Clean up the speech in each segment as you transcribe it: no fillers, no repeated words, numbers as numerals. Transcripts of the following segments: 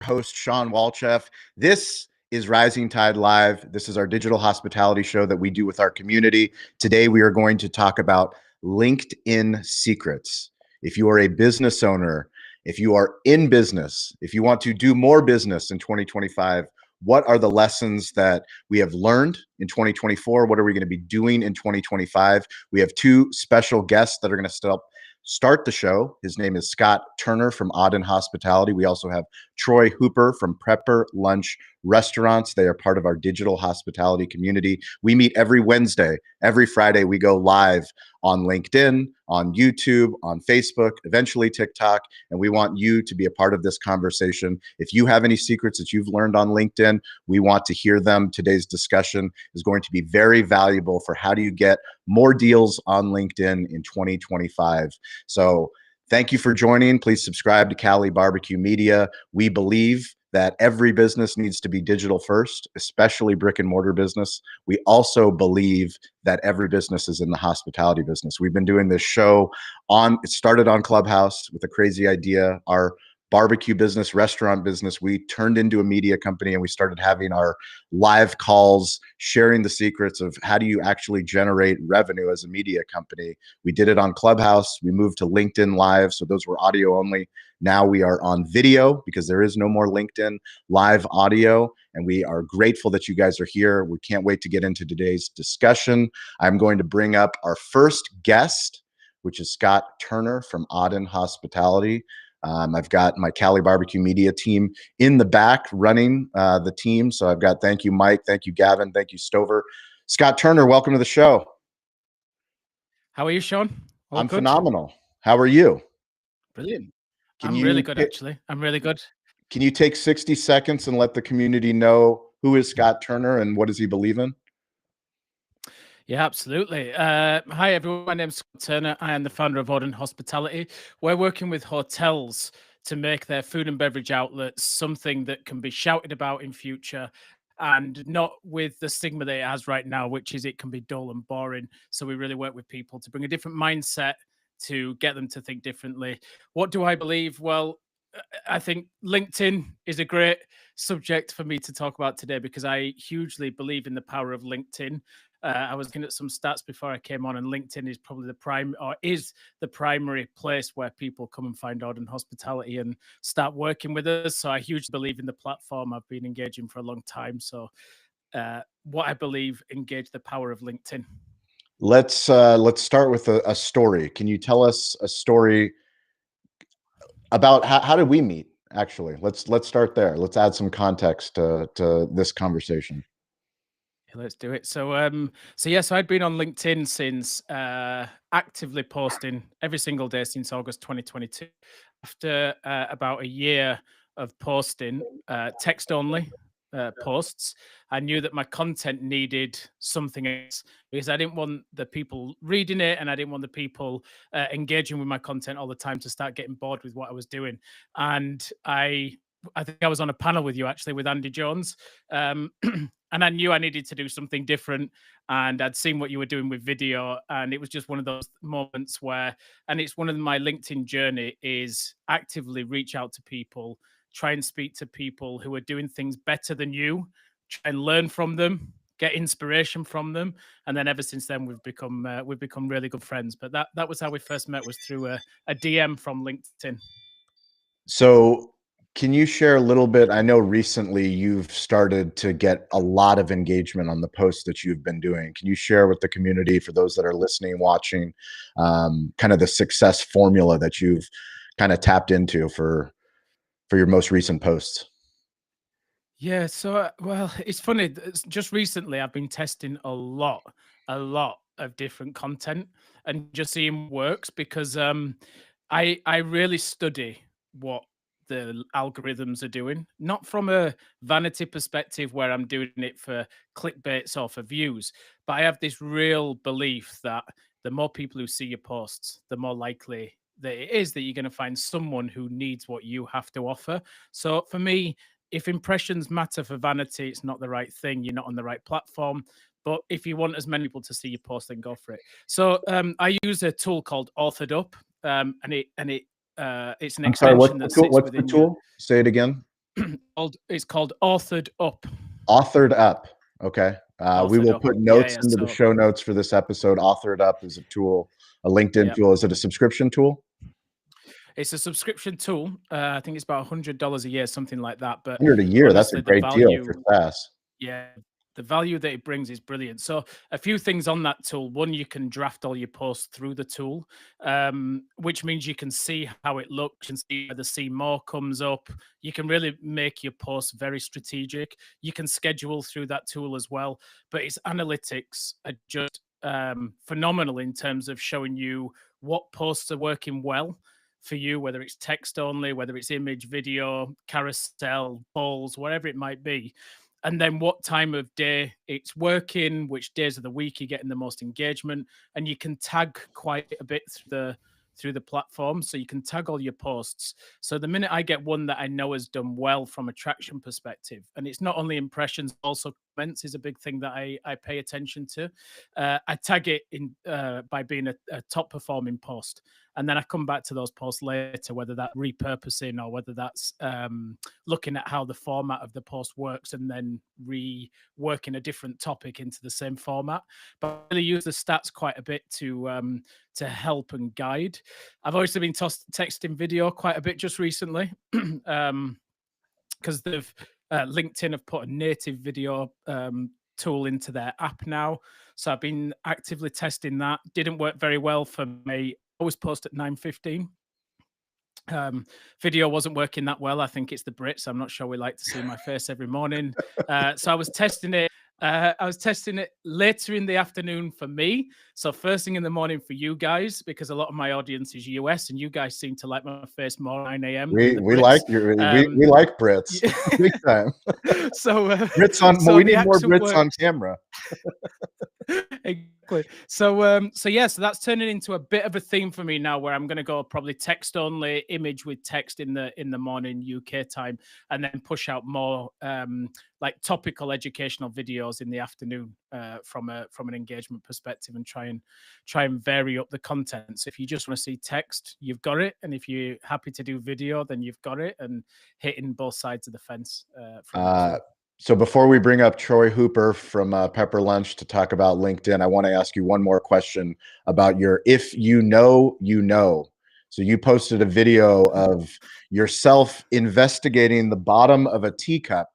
host, Sean Walchef. This is Rising Tide Live. This is our digital hospitality show that we do with our community. Today, we are going to talk about LinkedIn secrets. If you are a business owner, if you are in business, if you want to do more business in 2025, what are the lessons that we have learned in 2024? What are we going to be doing in 2025? We have two special guests that are going to start the show. His name is Scott Turner from Auden Hospitality. We also have Troy Hooper from Prepper Lunch Restaurants. They are part of our digital hospitality community. We meet every Wednesday. Every Friday, we go live on LinkedIn, on YouTube, on Facebook, eventually TikTok, and we want you to be a part of this conversation. If you have any secrets that you've learned on LinkedIn, we want to hear them. Today's discussion is going to be very valuable for how do you get more deals on LinkedIn in 2025. So thank you for joining. Please subscribe to Cali Barbecue Media. We believe that every business needs to be digital first, especially brick and mortar business. We also believe that every business is in the hospitality business. We've been doing this show it started on Clubhouse with a crazy idea. Our barbecue business, restaurant business, we turned into a media company and we started having our live calls, sharing the secrets of how do you actually generate revenue as a media company. We did it on Clubhouse. We moved to LinkedIn Live. So those were audio only. Now we are on video because there is no more LinkedIn live audio. And we are grateful that you guys are here. We can't wait to get into today's discussion. I'm going to bring up our first guest, which is Scott Turner from Auden Hospitality. I've got my Cali Barbecue Media team in the back running the team. So I've got, thank you, Mike. Thank you, Gavin. Thank you, Stover. Scott Turner, welcome to the show. How are you, Sean? I'm phenomenal. How are you? Brilliant. I'm really good, actually. I'm really good. Can you take 60 seconds and let the community know who is Scott Turner and what does he believe in? Yeah, absolutely. Hi, everyone. My name's Scott Turner. I am the founder of Auden Hospitality. We're working with hotels to make their food and beverage outlets something that can be shouted about in future and not with the stigma that it has right now, which is it can be dull and boring. So we really work with people to bring a different mindset to get them to think differently. What do I believe? Well, I think LinkedIn is a great subject for me to talk about today because I hugely believe in the power of LinkedIn. I was looking at some stats before I came on, and LinkedIn is probably the primary place where people come and find Auden Hospitality and start working with us. So I hugely believe in the platform. I've been engaging for a long time. So what I believe, engage the power of LinkedIn. Let's start with a story. Can you tell us a story about how did we meet? Actually, let's start there. Let's add some context to this conversation. Let's do it. So I'd been on LinkedIn since actively posting every single day since August 2022. After about a year of posting text only posts, I knew that my content needed something else because I didn't want the people reading it and I didn't want the people engaging with my content all the time to start getting bored with what I was doing. And I think I was on a panel with you actually with Andy Jones. And I knew I needed to do something different. And I'd seen what you were doing with video. And it was just one of those moments where, and it's one of my LinkedIn journey is actively reach out to people, try and speak to people who are doing things better than you, try and learn from them, get inspiration from them. And then ever since then, we've become really good friends. But that was how we first met, was through a DM from LinkedIn. So can you share a little bit? I know recently you've started to get a lot of engagement on the posts that you've been doing. Can you share with the community, for those that are listening, watching, kind of the success formula that you've kind of tapped into for your most recent posts? Yeah, so well, it's funny. Just recently, I've been testing a lot of different content and just seeing what works because I really study what the algorithms are doing, not from a vanity perspective where I'm doing it for clickbaits or for views, but I have this real belief that the more people who see your posts, the more likely that it is that you're going to find someone who needs what you have to offer. So for me, if impressions matter for vanity, it's not the right thing. You're not on the right platform. But if you want as many people to see your post, then go for it. So I use a tool called Authored Up, and it's an extension that sits within What's the tool? Say it again. It's called Authored Up. Authored Up. Okay. We will put notes into the show notes for this episode. Authored Up is a tool, a LinkedIn tool. Is it a subscription tool? It's a subscription tool. I think it's about $100 a year, something like that. But $100 a year, that's a great deal for SaaS. Yeah, the value that it brings is brilliant. So a few things on that tool. One, you can draft all your posts through the tool, which means you can see how it looks and see where the see more comes up. You can really make your posts very strategic. You can schedule through that tool as well. But its analytics are just phenomenal in terms of showing you what posts are working well for you, whether it's text only, whether it's image, video, carousel, polls, whatever it might be. And then what time of day it's working, which days of the week you're getting the most engagement. And you can tag quite a bit through the platform. So you can tag all your posts. So the minute I get one that I know has done well from a traction perspective, and it's not only impressions, also comments is a big thing that I pay attention to. I tag it in by being a top performing post. And then I come back to those posts later, whether that's repurposing or whether that's looking at how the format of the post works and then reworking a different topic into the same format. But I really use the stats quite a bit to help and guide. I've obviously been texting video quite a bit just recently because they've LinkedIn have put a native video tool into their app now. So I've been actively testing that. Didn't work very well for me. Always post at 9:15. Video wasn't working that well. I think it's the Brits. I'm not sure we like to see my face every morning. So I was testing it. I was testing it later in the afternoon for me. So first thing in the morning for you guys, because a lot of my audience is US and you guys seem to like my face more 9 a.m. We like we like Brits big time. So Brits on we need more Brits on camera. Exactly. So that's turning into a bit of a theme for me now, where I'm going to go probably text only, image with text in the morning UK time, and then push out more like topical educational videos in the afternoon from an engagement perspective, and try and vary up the content. So if you just want to see text, you've got it, and if you're happy to do video, then you've got it, and hitting both sides of the fence. So before we bring up Troy Hooper from Pepper Lunch to talk about LinkedIn, I want to ask you one more question about your if you know, you know. So you posted a video of yourself investigating the bottom of a teacup,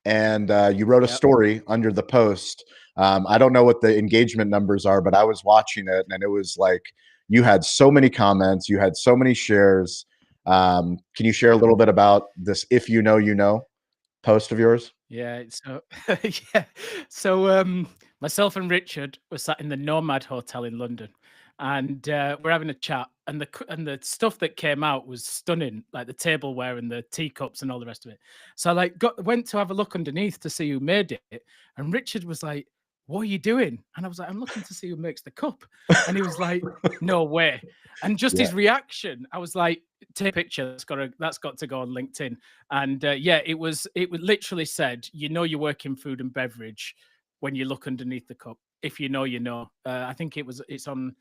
and you wrote a story under the post. I don't know what the engagement numbers are, but I was watching it, and it was like you had so many comments, you had so many shares. Can you share a little bit about this if you know, you know post of yours? Yeah. So yeah. So myself and Richard were sat in the Nomad Hotel in London, and we're having a chat, and the stuff that came out was stunning, like the tableware and the teacups and all the rest of it. So I went to have a look underneath to see who made it, and Richard was like, "What are you doing?" And I was like, "I'm looking to see who makes the cup." And he was like, "No way." And just his reaction, I was like, "Take a picture. That's got to go on LinkedIn." And it would literally said, "You know, you work in food and beverage when you look underneath the cup. If you know, you know." I think it's on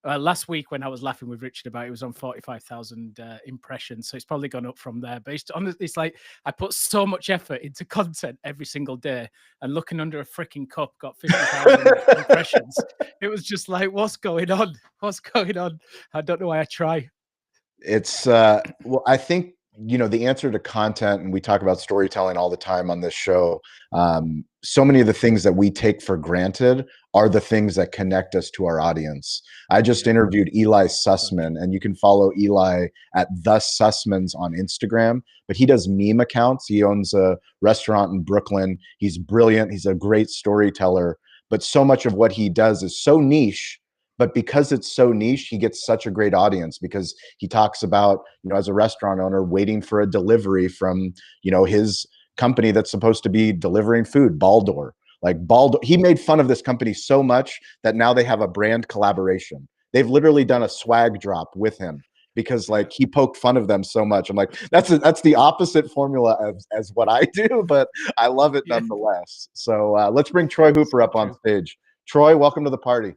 last week when I was laughing with Richard about it, was on 45,000 impressions. So it's probably gone up from there. But it's like I put so much effort into content every single day, and looking under a freaking cup got 50,000 impressions. It was just like, what's going on? What's going on? I don't know why I try. It's well, I think the answer to content, and we talk about storytelling all the time on this show. So many of the things that we take for granted are the things that connect us to our audience. I just interviewed Eli Sussman, and you can follow Eli at The Sussmans on Instagram, but he does meme accounts. He owns a restaurant in Brooklyn. He's brilliant. He's a great storyteller, but so much of what he does is so niche. But because it's so niche, he gets such a great audience, because he talks about, as a restaurant owner, waiting for a delivery from, his company that's supposed to be delivering food, Baldor. Like Baldor, he made fun of this company so much that now they have a brand collaboration. They've literally done a swag drop with him because like he poked fun of them so much. I'm like, that's the opposite formula as what I do, but I love it nonetheless. So let's bring Troy Hooper up on stage. Troy, welcome to the party.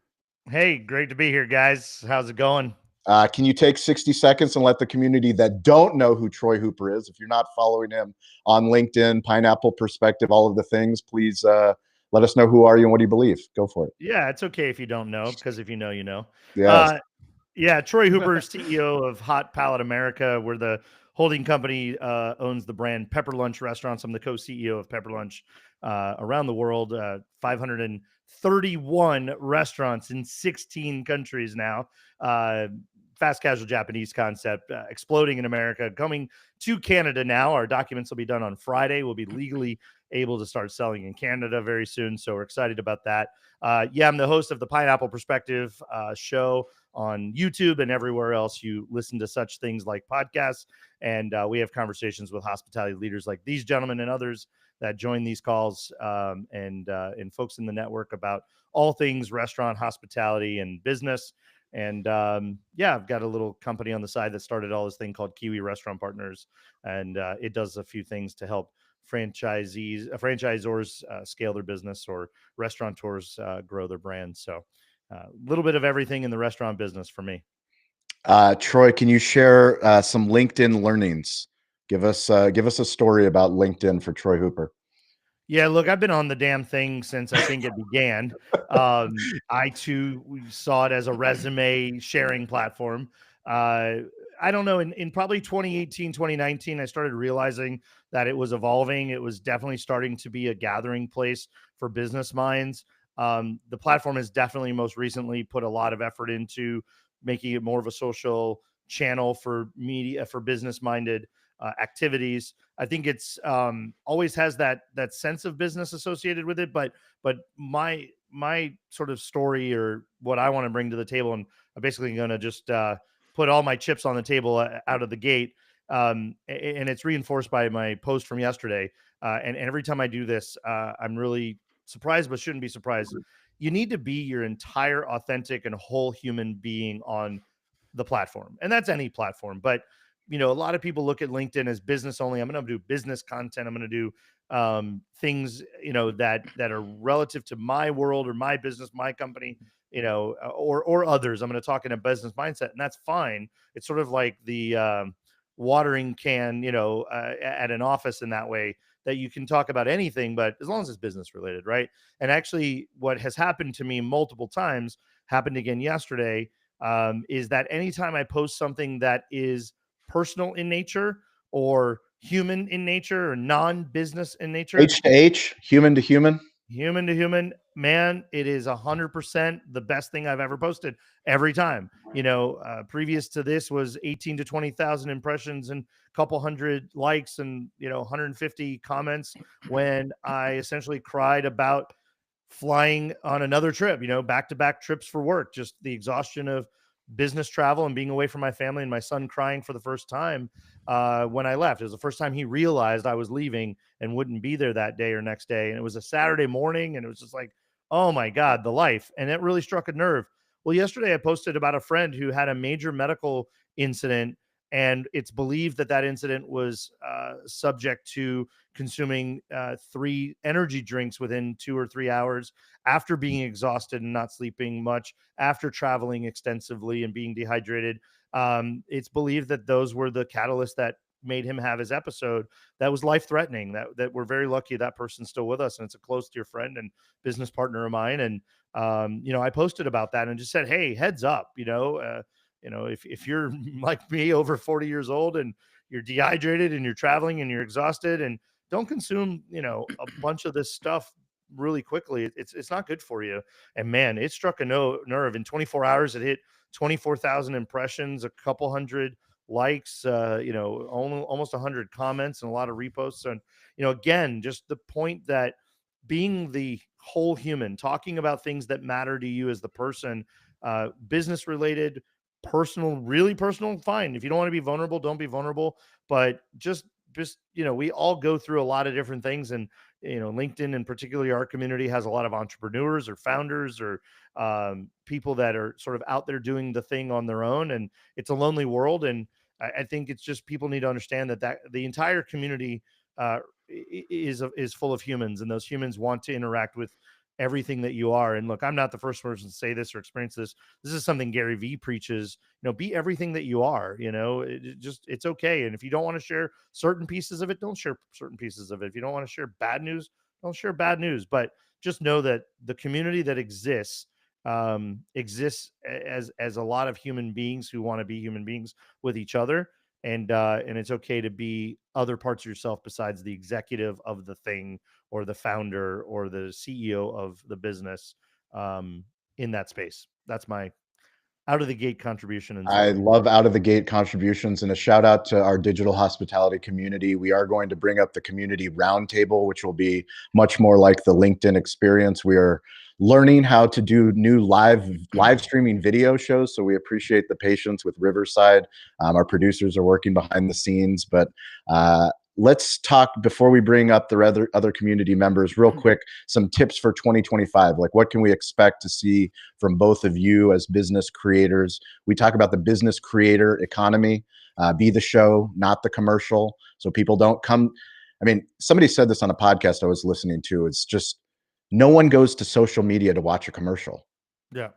Hey, great to be here, guys. How's it going? Can you take 60 seconds and let the community that don't know who Troy Hooper is, if you're not following him on LinkedIn, Pineapple Perspective, all of the things, please let us know who are you and what do you believe. Go for it. Yeah, it's okay if you don't know, because if you know, you know. Yes. Yeah, Troy Hooper, CEO of Hot Palate America. We're the holding company, owns the brand Pepper Lunch Restaurants. I'm the co-CEO of Pepper Lunch around the world, 531 restaurants in 16 countries now. Fast casual Japanese concept, exploding in America, coming to Canada now. Our documents will be done on Friday. We'll be legally able to start selling in Canada very soon. So we're excited about that. Yeah, I'm the host of the Pineapple Perspective show on YouTube and everywhere else you listen to such things like podcasts. And we have conversations with hospitality leaders like these gentlemen and others that join these calls, and folks in the network about all things restaurant, hospitality, and business. And yeah, I've got a little company on the side that started all this thing called Kiwi Restaurant Partners, and it does a few things to help franchisors scale their business, or restaurateurs grow their brand. So a little bit of everything in the restaurant business for me. Troy, can you share some LinkedIn learnings? Give us a story about LinkedIn for Troy Hooper. Yeah, look, I've been on the damn thing since I think it began. I too saw it as a resume sharing platform. I don't know, in probably 2018, 2019, I started realizing that it was evolving. It was definitely starting to be a gathering place for business minds. The platform has definitely most recently put a lot of effort into making it more of a social channel for media, for business minded activities. I think it's always has that sense of business associated with it, but my sort of story, or what I want to bring to the table, and I'm basically going to just put all my chips on the table out of the gate, and it's reinforced by my post from yesterday. And every time I do this, I'm really surprised, but shouldn't be surprised. You need to be your entire authentic and whole human being on the platform, and that's any platform, but a lot of people look at LinkedIn as business only. I'm going to do business content. I'm going to do things, that are relative to my world or my business, my company, or others. I'm going to talk in a business mindset, and that's fine. It's sort of like the watering can, at an office in that way, that you can talk about anything, but as long as it's business related, right? And actually, what has happened to me multiple times, happened again yesterday, is that anytime I post something that is personal in nature, or human in nature, or non-business in nature, H to H, human to human, man, it is 100% the best thing I've ever posted every time. Previous to this was 18 to 20,000 impressions and a couple hundred likes and 150 comments, when I essentially cried about flying on another trip, back-to-back trips for work, just the exhaustion of business travel and being away from my family, and my son crying for the first time when I left. It was the first time he realized I was leaving and wouldn't be there that day or next day. And it was a Saturday morning, and it was just like, oh my God, the life. And it really struck a nerve. Well, yesterday I posted about a friend who had a major medical incident, and it's believed that that incident was subject to consuming 3 energy drinks within 2 or 3 hours, after being exhausted and not sleeping much, after traveling extensively and being dehydrated. It's believed that those were the catalysts that made him have his episode that was life threatening. That we're very lucky that person's still with us, and it's a close dear friend and business partner of mine. And I posted about that and just said, hey, heads up, if you're like me, over 40 years old, and you're dehydrated and you're traveling and you're exhausted, and don't consume, a bunch of this stuff really quickly. It's not good for you. And man, it struck a nerve. In 24 hours, it hit 24,000 impressions, a couple hundred likes, almost 100 comments, and a lot of reposts. And, again, just the point that being the whole human, talking about things that matter to you as the person, business related, personal, really personal, fine. If you don't want to be vulnerable, don't be vulnerable. But just we all go through a lot of different things. And LinkedIn, and particularly our community, has a lot of entrepreneurs or founders, or people that are sort of out there doing the thing on their own, and it's a lonely world. And I think it's just, people need to understand that the entire community is full of humans, and those humans want to interact with everything that you are. And look, I'm not the first person to say this or experience this. This is something Gary Vee preaches, be everything that you are, it's okay. And if you don't want to share certain pieces of it, don't share certain pieces of it. If you don't want to share bad news, don't share bad news, but just know that the community that exists as a lot of human beings who want to be human beings with each other. And it's okay to be other parts of yourself besides the executive of the thing or the founder or the CEO of the business in that space. That's my out of the gate contribution. And I love out of the gate contributions, and a shout out to our digital hospitality community. We are going to bring up the community roundtable, which will be much more like the LinkedIn experience. We are learning how to do new live streaming video shows, so we appreciate the patience with Riverside. Our producers are working behind the scenes, but let's talk before we bring up the other community members real quick, some tips for 2025. Like, what can we expect to see from both of you as business creators? We talk about the business creator economy, be the show, not the commercial. So people don't come. I mean, somebody said this on a podcast I was listening to. It's just, no one goes to social media to watch a commercial. Yeah.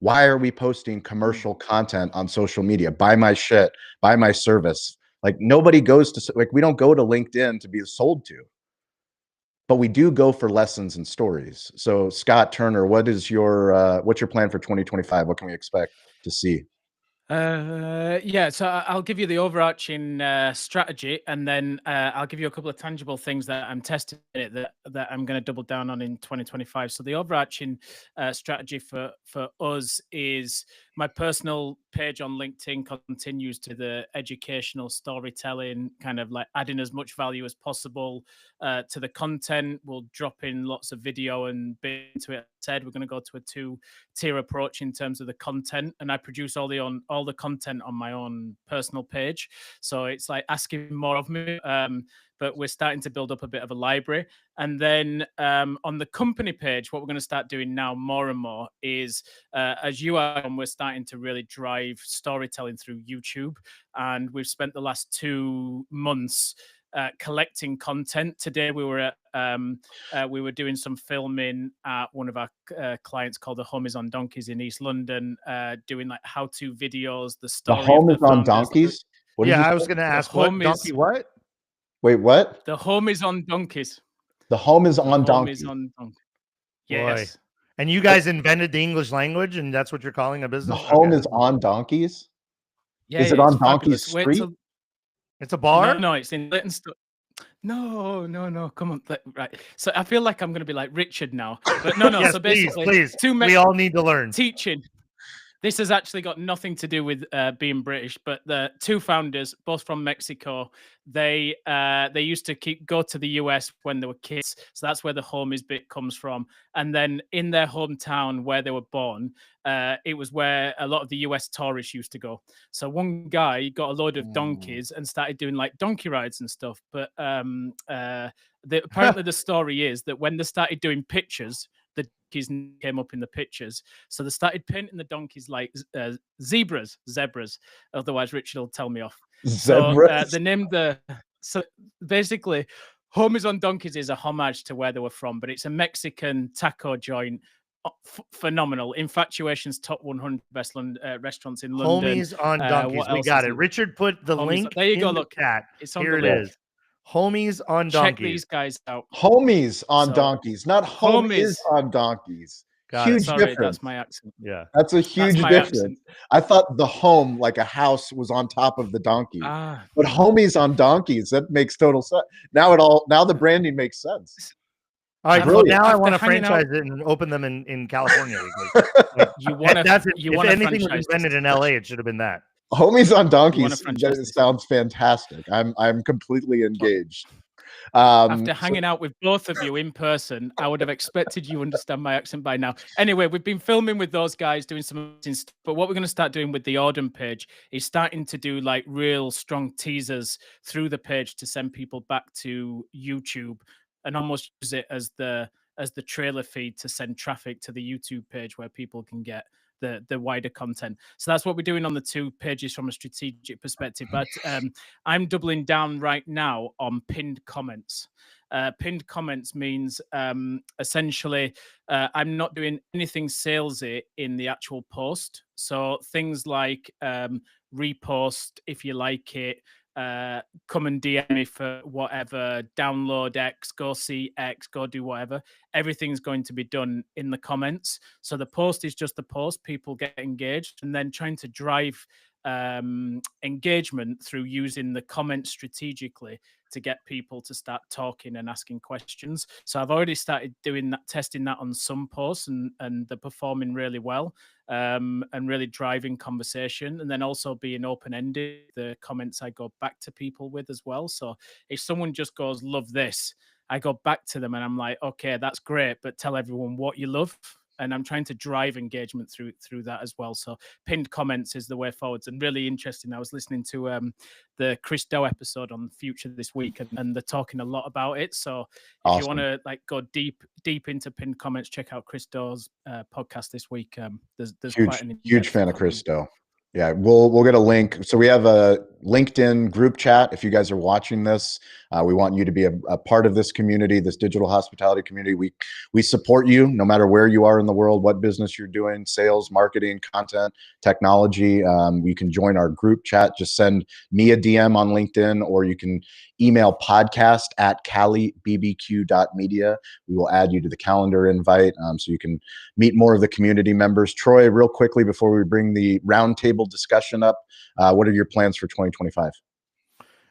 Why are we posting commercial content on social media? Buy my shit, buy my service. Like, nobody goes to, like, we don't go to LinkedIn to be sold to, but we do go for lessons and stories. So Scott Turner, what's your plan for 2025? What can we expect to see? Yeah, so I'll give you the overarching strategy, and then I'll give you a couple of tangible things that I'm testing that I'm going to double down on in 2025. So the overarching strategy for us is my personal page on LinkedIn continues to the educational storytelling, kind of like adding as much value as possible to the content. We'll drop in lots of video and bit into it. Said we're going to go to a two-tier approach in terms of the content, and I produce all the content on my own personal page. So it's like asking more of me. But we're starting to build up a bit of a library. And then on the company page, what we're going to start doing now more and more is, as you are, we're starting to really drive storytelling through YouTube. And we've spent the last 2 months collecting content. Today we were doing some filming at one of our clients called The Home is on Donkeys in East London, doing like how-to videos. The story. The Home is on Donkeys? I was going to ask, what donkey? What? Wait, what? The Home is on Donkeys. The Home is on Donkeys. The Home is on Donkeys. Yes. Boy. And you guys invented the English language, and that's what you're calling a business? The Home is on Donkeys? Yeah. Is it on Donkeys Street? It's a bar? No, it's in Leytonstone. No. Come on. Right. So I feel like I'm going to be like Richard now. But no. Yes, so basically, please. We all need to learn. Teaching. This has actually got nothing to do with being British, but the two founders, both from Mexico, they used to go to the US when they were kids. So that's where the Home is bit comes from. And then in their hometown where they were born, it was where a lot of the US tourists used to go. So one guy got a load of donkeys and started doing like donkey rides and stuff. But apparently the story is that when they started doing pictures, the donkeys came up in the pictures. So they started painting the donkeys like zebras. Otherwise, Richard will tell me off. Zebras? So they named so basically, Home is on Donkeys is a homage to where they were from, but it's a Mexican taco joint. Phenomenal. Infatuation's top 100 best restaurants in London. Homies on Donkeys. We got it. Richard put the link. There you go. Look, chat. It's on here. It is. Homies on Donkeys. Check these guys out. Homies on Donkeys, not Home is on Donkeys. Huge difference. That's my accent. Yeah, that's a huge difference. Accent. I thought the home, like a house, was on top of the donkey, but Homies on Donkeys. That makes total sense. Now the branding makes sense. All right, well, now I want to franchise it and open them in California. You want to? If anything was invented in LA, it should have been that. Homies on Donkeys. That sounds fantastic. I'm completely engaged. After hanging out with both of you in person, I would have expected you understand my accent by now. Anyway, we've been filming with those guys, doing some stuff. But what we're going to start doing with the Auden page is starting to do like real strong teasers through the page to send people back to YouTube and almost use it as the trailer feed to send traffic to the YouTube page where people can get the wider content. So that's what we're doing on the 2 pages from a strategic perspective. But I'm doubling down right now on pinned comments. Pinned comments means essentially I'm not doing anything salesy in the actual post. So things like repost if you like it, come and DM me for whatever, download X, go see X, go do whatever. Everything's going to be done in the comments. So the post is just the post, people get engaged, and then trying to drive engagement through using the comments strategically to get people to start talking and asking questions. So I've already started doing that, testing that on some posts, and they're performing really well, and really driving conversation, and then also being open-ended, the comments I go back to people with as well. So if someone just goes, love this, I go back to them and I'm like, okay, that's great, but tell everyone what you love. And I'm trying to drive engagement through that as well. So pinned comments is the way forwards, and really interesting. I was listening to the Chris Do episode on Future this week, and they're talking a lot about it. So if Awesome. you want to like go deep into pinned comments, check out Chris Do's podcast this week. There's quite an huge fan of Chris Do. Yeah, we'll get a link. So we have a LinkedIn group chat. If you guys are watching this, we want you to be a part of this community, this digital hospitality community. We support you no matter where you are in the world, what business you're doing, sales, marketing, content, technology. You can join our group chat. Just send me a DM on LinkedIn, or you can email podcast@calibbq.media. We will add you to the calendar invite, so you can meet more of the community members. Troy, real quickly before we bring the roundtable discussion up, what are your plans for 2025?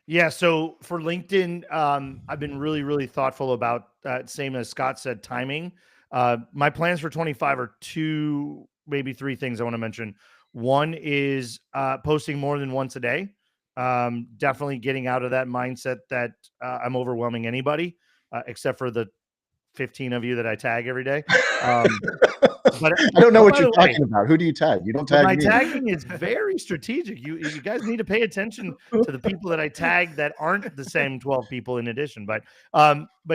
Yeah, so for LinkedIn, I've been really thoughtful about same as Scott said, timing. My plans for 25 are 2, maybe 3 things I want to mention. One is posting more than once a day. Definitely getting out of that mindset that I'm overwhelming anybody, except for the 15 of you that I tag every day. But I don't know what you're talking about. Who do you tag? You don't tag my me. tagging is very strategic. You guys need to pay attention to the people that I tag that aren't the same 12 people in addition. But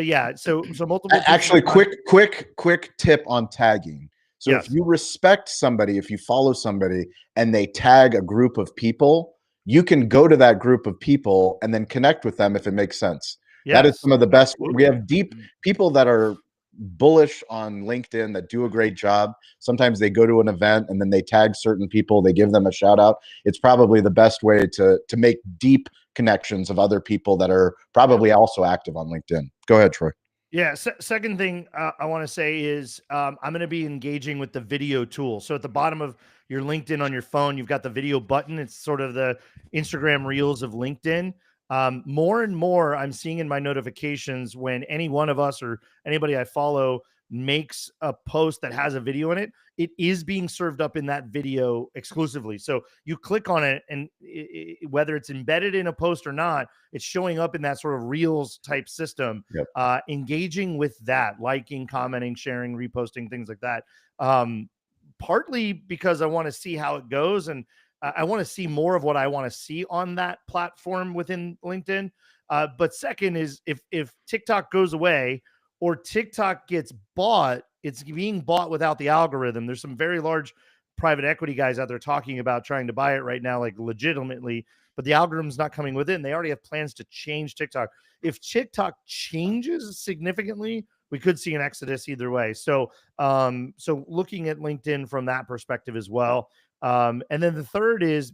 yeah, so multiple. Actually, quick tip on tagging. So Yes. if you respect somebody, if you follow somebody and they tag a group of people, you can go to that group of people and then connect with them if it makes sense. Yes. That is some of the best. We have deep people that are bullish on LinkedIn that do a great job. Sometimes they go to an event and then they tag certain people, they give them a shout out. It's probably the best way to make deep connections of other people that are probably also active on LinkedIn. Go ahead, Troy. Yeah. Second thing I want to say is I'm going to be engaging with the video tool. So at the bottom of your LinkedIn on your phone, you've got the video button. It's sort of the Instagram Reels of LinkedIn. More and more I'm seeing in my notifications when any one of us or anybody I follow makes a post that has a video in it, it is being served up in that video exclusively. So you click on it, and whether it's embedded in a post or not, it's showing up in that sort of Reels type system. Yep. Engaging with that, liking, commenting, sharing, reposting, things like that. Partly because I want to see how it goes, and I want to see more of what I want to see on that platform within LinkedIn. But second is if TikTok goes away or TikTok gets bought, it's being bought without the algorithm. There's some very large private equity guys out there talking about trying to buy it right now, like legitimately, but the algorithm's not coming within. They already have plans to change TikTok. If TikTok changes significantly, we could see an exodus either way. So looking at LinkedIn from that perspective as well. And then the third is,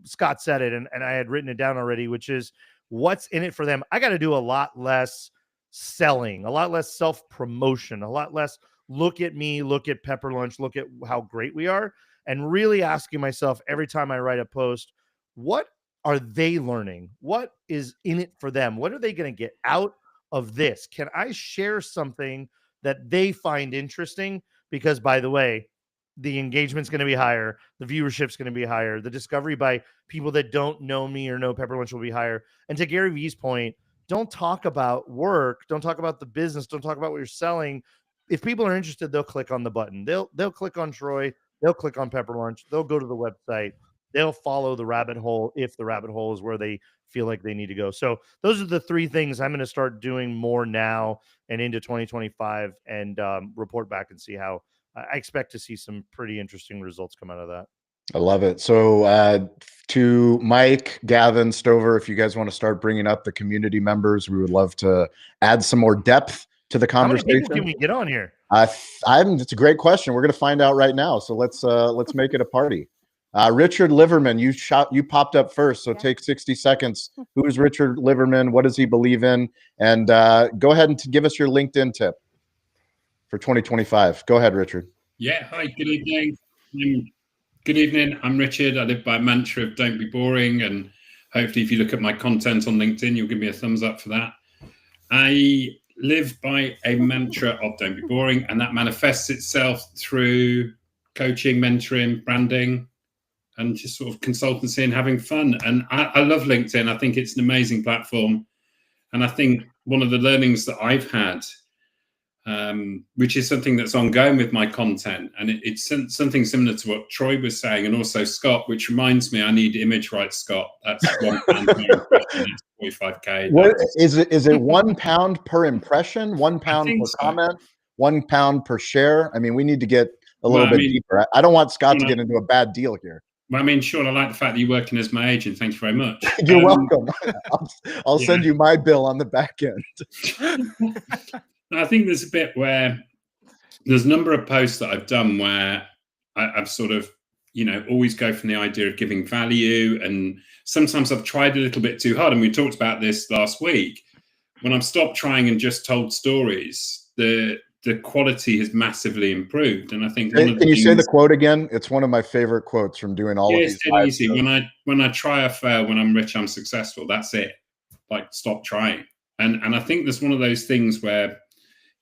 Scott said it, and I had written it down already, which is what's in it for them. I got to do a lot less selling, a lot less self-promotion, a lot less look at me, look at Pepper Lunch, look at how great we are, and really asking myself every time I write a post, what are they learning? What is in it for them? What are they going to get out of this? Can I share something that they find interesting? Because, by the way, the engagement's going to be higher. The viewership's going to be higher. The discovery by people that don't know me or know Pepper Lunch will be higher. And to Gary Vee's point, don't talk about work. Don't talk about the business. Don't talk about what you're selling. If people are interested, they'll click on the button. They'll click on Troy. They'll click on Pepper Lunch. They'll go to the website. They'll follow the rabbit hole if the rabbit hole is where they feel like they need to go. So those are the 3 things I'm going to start doing more now and into 2025, and report back and see how I expect to see some pretty interesting results come out of that. I love it. So to Mike, Gavin, Stover, if you guys want to start bringing up the community members, we would love to add some more depth to the conversation. How many people can we get on here? It's a great question. We're going to find out right now. So let's make it a party. Richard Liverman, you popped up first, so take 60 seconds. Who is Richard Liverman? What does he believe in? And go ahead and give us your LinkedIn tip for 2025. Go ahead, Richard. Yeah. Hi. Good evening. Good evening. I'm Richard. I live by a mantra of don't be boring. And hopefully if you look at my content on LinkedIn, you'll give me a thumbs up for that. I live by a mantra of don't be boring. And that manifests itself through coaching, mentoring, branding, and just sort of consultancy and having fun. And I love LinkedIn. I think it's an amazing platform. And I think one of the learnings that I've had, which is something that's ongoing with my content. And it's something similar to what Troy was saying, and also Scott, which reminds me, I need image rights, Scott. That's £1 per impression, it's 45K. What is it? Is it £1 per impression, £1 per comment, £1 per share? I mean, we need to get a little bit deeper. I don't want Scott to get into a bad deal here. Well, I mean, Sean, I like the fact that you're working as my agent. Thank you very much. You're welcome. I'll send you my bill on the back end. I think there's a bit where there's a number of posts that I've done where I've sort of, always go from the idea of giving value. And sometimes I've tried a little bit too hard. And we talked about this last week. When I've stopped trying and just told stories, the quality has massively improved. And I think can you say the quote again? It's one of my favorite quotes from doing all of these. It's easy. When I try, I fail. When I'm rich, I'm successful. That's it. Like, stop trying. And I think there's one of those things where,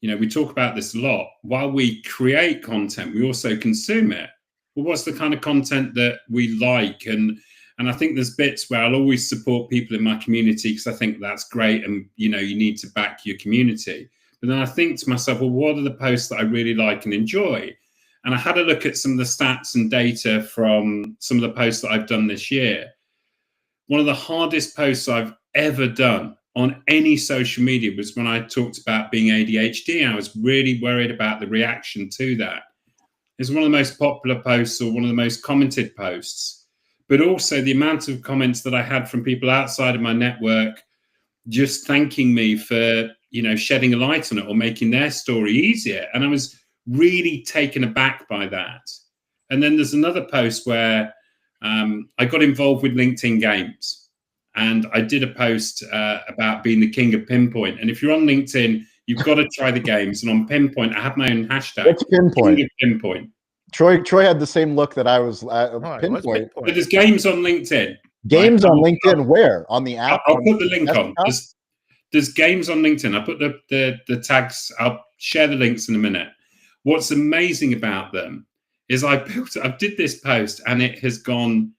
we talk about this a lot. While we create content, we also consume it. Well, what's the kind of content that we like? And I think there's bits where I'll always support people in my community because I think that's great. And, you need to back your community. But then I think to myself, well, what are the posts that I really like and enjoy? And I had a look at some of the stats and data from some of the posts that I've done this year. One of the hardest posts I've ever done on any social media was when I talked about being ADHD. I was really worried about the reaction to that. It's one of the most popular posts, or one of the most commented posts, but also the amount of comments that I had from people outside of my network just thanking me for, shedding a light on it or making their story easier. And I was really taken aback by that. And then there's another post where I got involved with LinkedIn Games. And I did a post about being the king of Pinpoint. And if you're on LinkedIn, you've got to try the games. And on Pinpoint, I have my own hashtag. What's Pinpoint? King of Pinpoint. Troy had the same look that I was. Pinpoint. But there's games on LinkedIn. Games on LinkedIn. Where? On the app? I'll put the link on. There's games on LinkedIn. I put the tags. I'll share the links in a minute. What's amazing about them is I did this post and it has gone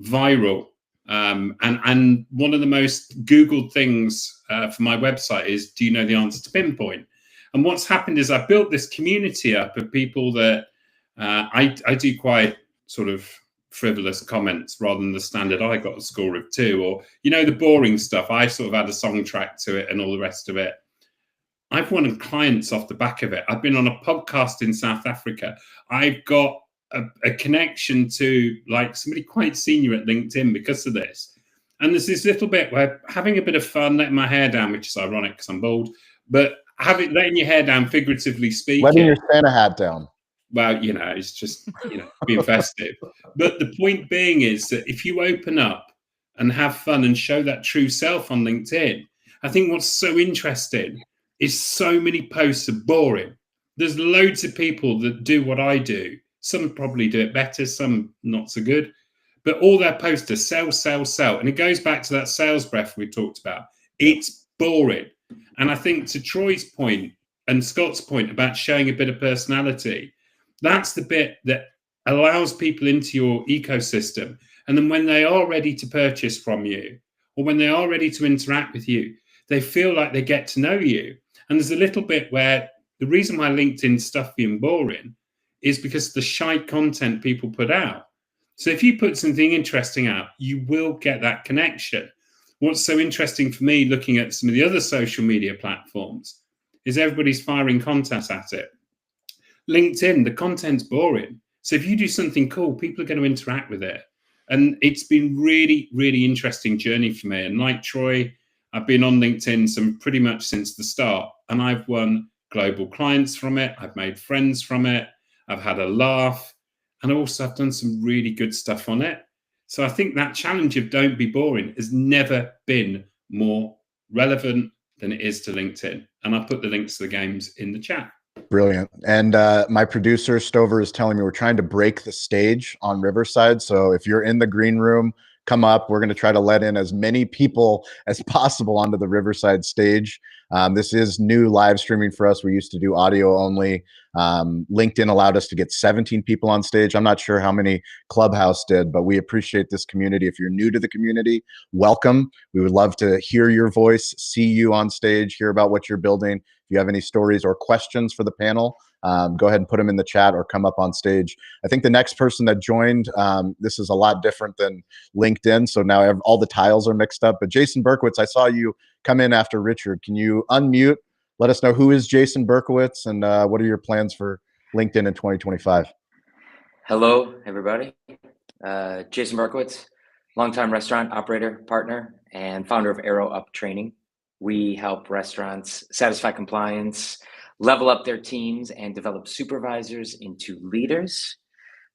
viral. And one of the most Googled things for my website is, do you know the answer to Pinpoint? And what's happened is I built this community up of people that I do quite sort of frivolous comments rather than the standard I got a score of 2, or, the boring stuff. I sort of add a song track to it and all the rest of it. I've won clients off the back of it. I've been on a podcast in South Africa. I've got a connection to like somebody quite senior at LinkedIn because of this. And there's this little bit where having a bit of fun, letting my hair down, which is ironic because I'm bald, but letting your hair down, figuratively speaking. Letting your Santa hat down. Well, it's just, being festive. But the point being is that if you open up and have fun and show that true self on LinkedIn, I think what's so interesting is so many posts are boring. There's loads of people that do what I do. Some probably do it better, some not so good. But all their posts are sell, sell, sell. And it goes back to that sales breath we talked about. It's boring. And I think to Troy's point and Scott's point about showing a bit of personality, that's the bit that allows people into your ecosystem. And then when they are ready to purchase from you, or when they are ready to interact with you, they feel like they get to know you. And there's a little bit where the reason why LinkedIn stuffy and boring is because of the shite content people put out. So if you put something interesting out, you will get that connection. What's so interesting for me looking at some of the other social media platforms is everybody's firing content at it. LinkedIn, the content's boring. So if you do something cool, people are going to interact with it. And it's been really, really interesting journey for me. And like Troy, I've been on LinkedIn pretty much since the start, and I've won global clients from it. I've made friends from it. I've had a laugh, and also I've done some really good stuff on it. So I think that challenge of don't be boring has never been more relevant than it is to LinkedIn. And I'll put the links to the games in the chat. Brilliant. And my producer Stover is telling me we're trying to break the stage on Riverside. So if you're in the green room, come up. We're going to try to let in as many people as possible onto the Riverside stage. This is new live streaming for us. We used to do audio only. LinkedIn allowed us to get 17 people on stage. I'm not sure how many Clubhouse did, but we appreciate this community. If you're new to the community, welcome. We would love to hear your voice, see you on stage, hear about what you're building. If you have any stories or questions for the panel, go ahead and put them in the chat or come up on stage. I think the next person that joined, this is a lot different than LinkedIn, so now all the tiles are mixed up. But Jason Berkowitz, I saw you come in after Richard. Can you unmute? Let us know who is Jason Berkowitz and what are your plans for LinkedIn in 2025? Hello, everybody. Jason Berkowitz, longtime restaurant operator, partner, and founder of Arrow Up Training. We help restaurants satisfy compliance, level up their teams, and develop supervisors into leaders.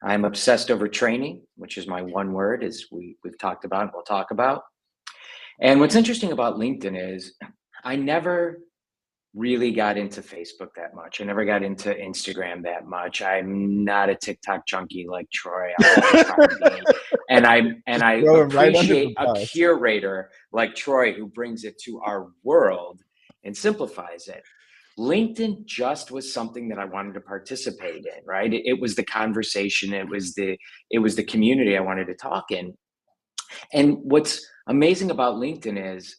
I'm obsessed over training, which is my one word, as we've talked about and we'll talk about. And what's interesting about LinkedIn is I never really got into Facebook that much. I never got into Instagram that much. I'm not a TikTok junkie like Troy. And I appreciate a curator like Troy who brings it to our world and simplifies it. LinkedIn just was something that I wanted to participate in, right? It was the conversation. It was the community I wanted to talk in. And what's amazing about LinkedIn is,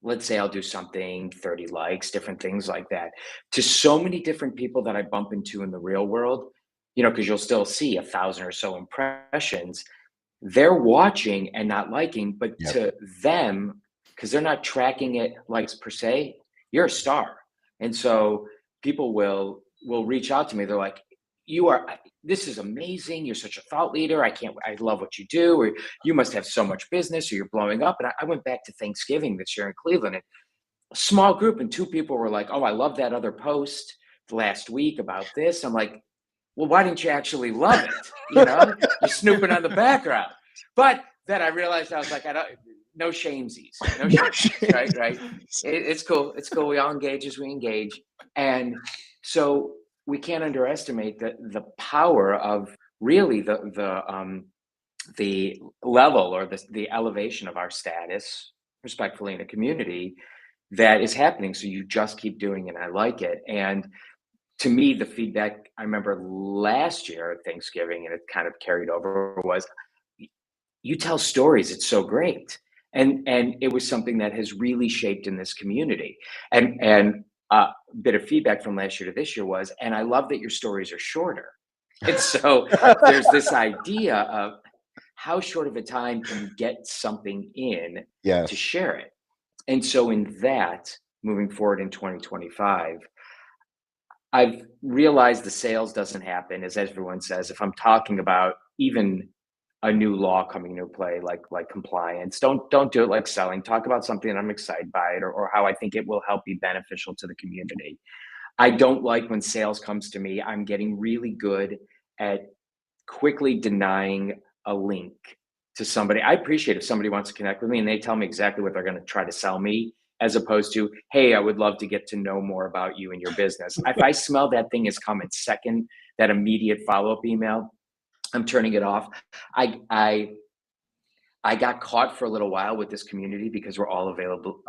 let's say I'll do something, 30 likes, different things like that. To so many different people that I bump into in the real world, because you'll still see 1,000 or so impressions, they're watching and not liking, but to them, because they're not tracking it likes per se, you're a star. And so people will reach out to me. They're like, this is amazing. You're such a thought leader. I love what you do, or you must have so much business, or you're blowing up. And I went back to Thanksgiving this year in Cleveland, and a small group and 2 people were like, oh, I love that other post last week about this. I'm like, well, why didn't you actually love it? You're snooping on the background. But then I realized, I was like, no shamesies, right? It's cool. It's cool. We all engage as we engage. And so we can't underestimate the power of really the level or the elevation of our status, respectfully, in a community that is happening. So you just keep doing it. And I like it. And to me, the feedback I remember last year at Thanksgiving, and it kind of carried over, was, you tell stories. It's so great. And it was something that has really shaped in this community. And a bit of feedback from last year to this year was, and I love that your stories are shorter. And so there's this idea of how short of a time can you get something in to share it. And so in that, moving forward in 2025, I've realized the sales doesn't happen, as everyone says, if I'm talking about even a new law coming into play, like compliance. Don't do it like selling. Talk about something that I'm excited by it, or how I think it will help be beneficial to the community. I don't like when sales comes to me. I'm getting really good at quickly denying a link to somebody. I appreciate if somebody wants to connect with me and they tell me exactly what they're going to try to sell me, as opposed to, hey, I would love to get to know more about you and your business. If I smell that thing is coming second, that immediate follow-up email, I'm turning it off. I got caught for a little while with this community because we're all available,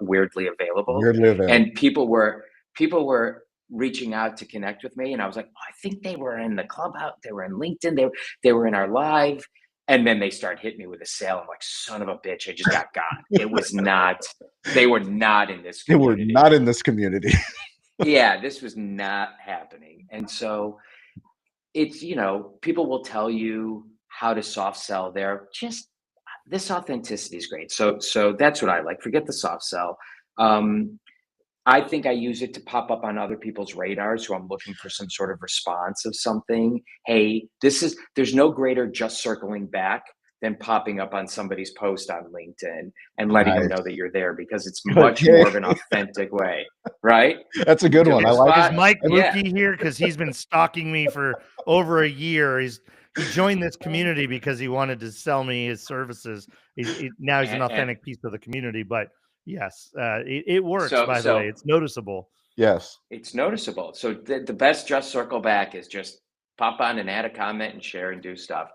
weirdly available. And people were reaching out to connect with me, and I was like, oh, I think they were in the Clubhouse, they were in LinkedIn, they were in our live, and then they start hitting me with a sale. I'm like, son of a bitch, I just got It was not. They were not in this community. They were not in this community. Yeah, this was not happening, and so. It's, people will tell you how to soft sell. This authenticity is great. So that's what I like. Forget the soft sell. I think I use it to pop up on other people's radars who I'm looking for some sort of response of something. Hey, there's no greater just circling back than popping up on somebody's post on LinkedIn and letting them Nice. know that you're there, because it's Good. much Yeah. more of an authentic way, right? That's a good Took one. I your like spot. Is Mike Yeah. Lukey here? Because he's been stalking me for over a year. He joined this community because he wanted to sell me his services. Now he's an authentic piece of the community. But yes, it works, by the way. It's noticeable. Yes. It's noticeable. So the best just circle back is just pop on and add a comment and share and do stuff.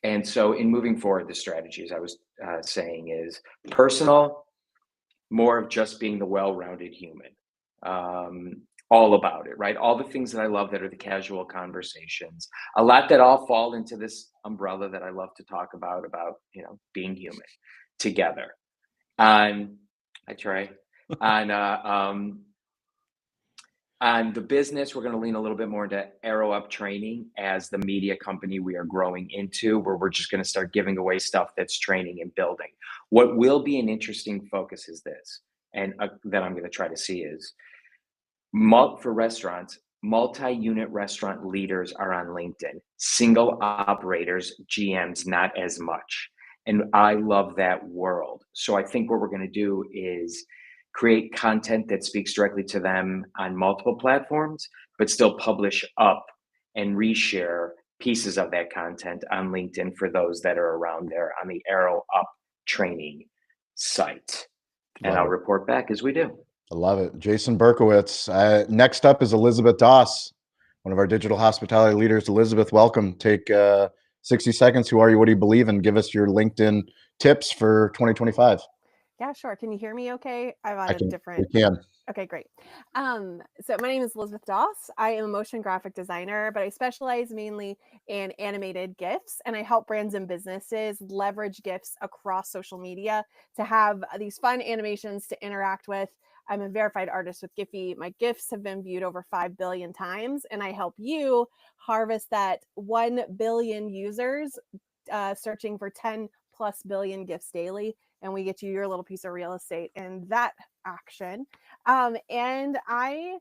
And so in moving forward, the strategy, as I was saying, is personal, more of just being the well-rounded human. All about it, right? All the things that I love that are the casual conversations, a lot that all fall into this umbrella that I love to talk about, being human together. I try. On the business, we're going to lean a little bit more into Arrow Up Training as the media company we are growing into, where we're just going to start giving away stuff that's training and building. What will be an interesting focus is this, and that I'm going to try to see is, for restaurants, multi-unit restaurant leaders are on LinkedIn. Single operators, GMs, not as much. And I love that world. So I think what we're going to do is create content that speaks directly to them on multiple platforms, but still publish up and reshare pieces of that content on LinkedIn for those that are around there on the Arrow Up Training site. And I'll report back as we do. I love it. Jason Berkowitz. Next up is Elizabeth Doss, one of our digital hospitality leaders. Elizabeth, welcome. Take 60 seconds. Who are you? What do you believe in? Give us your LinkedIn tips for 2025. Yeah, sure. Can you hear me okay? I'm on We different. can. Okay, great. So my name is Elizabeth Doss. I am a motion graphic designer, but I specialize mainly in animated GIFs, and I help brands and businesses leverage GIFs across social media to have these fun animations to interact with. I'm a verified artist with Giphy. My GIFs have been viewed over 5 billion times, and I help you harvest that 1 billion users searching for 10 plus billion GIFs daily. And we get you your little piece of real estate in that action. And I,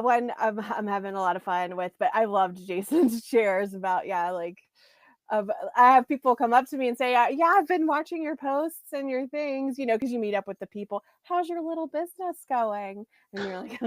when I'm having a lot of fun with, but I loved Jason's shares about, I have people come up to me and say, yeah, I've been watching your posts and your things, because you meet up with the people. How's your little business going? And you're like,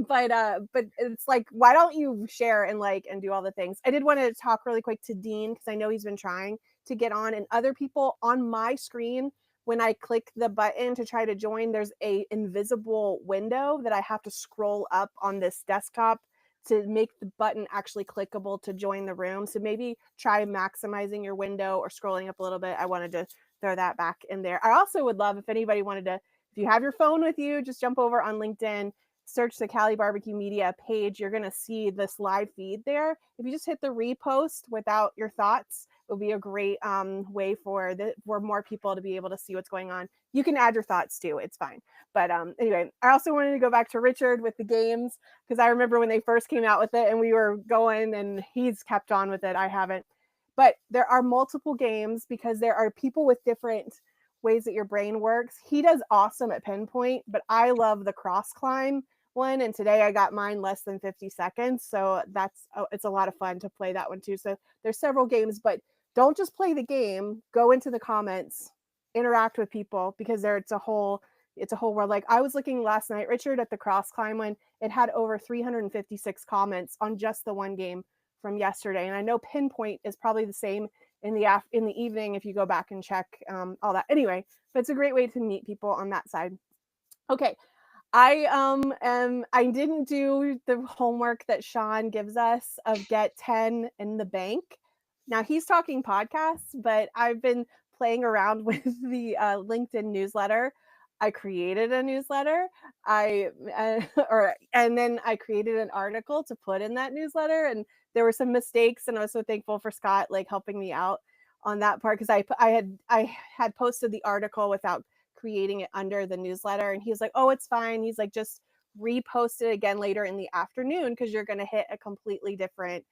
but it's like, why don't you share and and do all the things? I did want to talk really quick to Dean, because I know he's been trying to get on, and other people on my screen. When I click the button to try to join, there's a invisible window that I have to scroll up on this desktop to make the button actually clickable to join the room. So maybe try maximizing your window or scrolling up a little bit. I wanted to throw that back in there. I also would love if anybody wanted to, if you have your phone with you, just jump over on LinkedIn, search the Cali Barbecue Media page. You're going to see this live feed there. If you just hit the repost without your thoughts, it would be a great way for more people to be able to see what's going on. You can add your thoughts too. It's fine. But anyway, I also wanted to go back to Richard with the games, because I remember when they first came out with it and we were going, and he's kept on with it. I haven't. But there are multiple games because there are people with different ways that your brain works. He does awesome at pinpoint, but I love the cross climb one. And today I got mine less than 50 seconds. So it's a lot of fun to play that one too. So there's several games, but don't just play the game, go into the comments, interact with people, because it's a whole world. Like I was looking last night, Richard, at the cross climb one. It had over 356 comments on just the one game from yesterday. And I know pinpoint is probably the same in the evening if you go back and check all that. Anyway, but it's a great way to meet people on that side. Okay. I didn't do the homework that Sean gives us of get 10 in the bank. Now he's talking podcasts, but I've been playing around with the LinkedIn newsletter. I created a newsletter. And then I created an article to put in that newsletter, and there were some mistakes, and I was so thankful for Scott helping me out on that part, because I had posted the article without creating it under the newsletter, and he was like, oh, it's fine. He's like, just repost it again later in the afternoon, because you're going to hit a completely different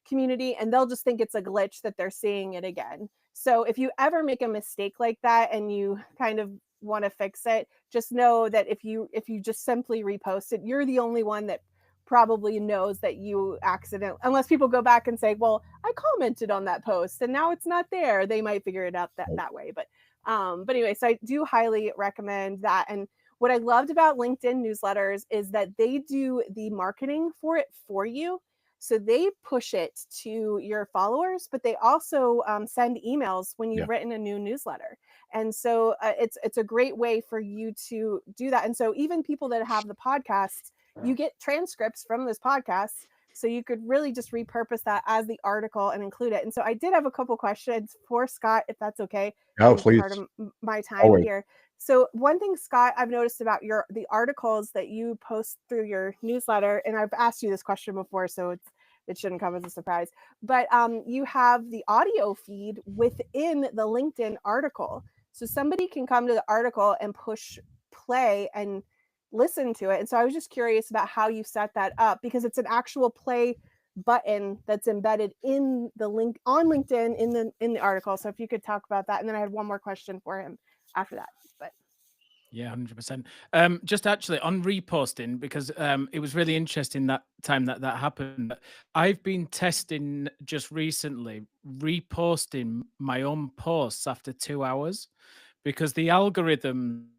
community and they'll just think it's a glitch that they're seeing it again. So if you ever make a mistake like that and you kind of want to fix it, just know that if you just simply repost it, you're the only one that probably knows that you unless people go back and say, well, I commented on that post and now it's not there. They might figure it out that way. But anyway, so I do highly recommend that. And what I loved about LinkedIn newsletters is that they do the marketing for it for you. So they push it to your followers, but they also send emails when you've written a new newsletter. And so it's a great way for you to do that. And so even people that have the podcast, you get transcripts from those podcasts. So you could really just repurpose that as the article and include it. And so I did have a couple questions for Scott, if that's okay. Oh, please. Part of my time here. So one thing, Scott, I've noticed about the articles that you post through your newsletter, and I've asked you this question before, so it shouldn't come as a surprise, but you have the audio feed within the LinkedIn article. So somebody can come to the article and push play and listen to it. And so I was just curious about how you set that up, because it's an actual play button that's embedded in the link on LinkedIn in the article. So if you could talk about that. And then I had one more question for him after that. But yeah, 100%. Just actually on reposting, because it was really interesting that time that happened. I've been testing just recently reposting my own posts after 2 hours, because the algorithm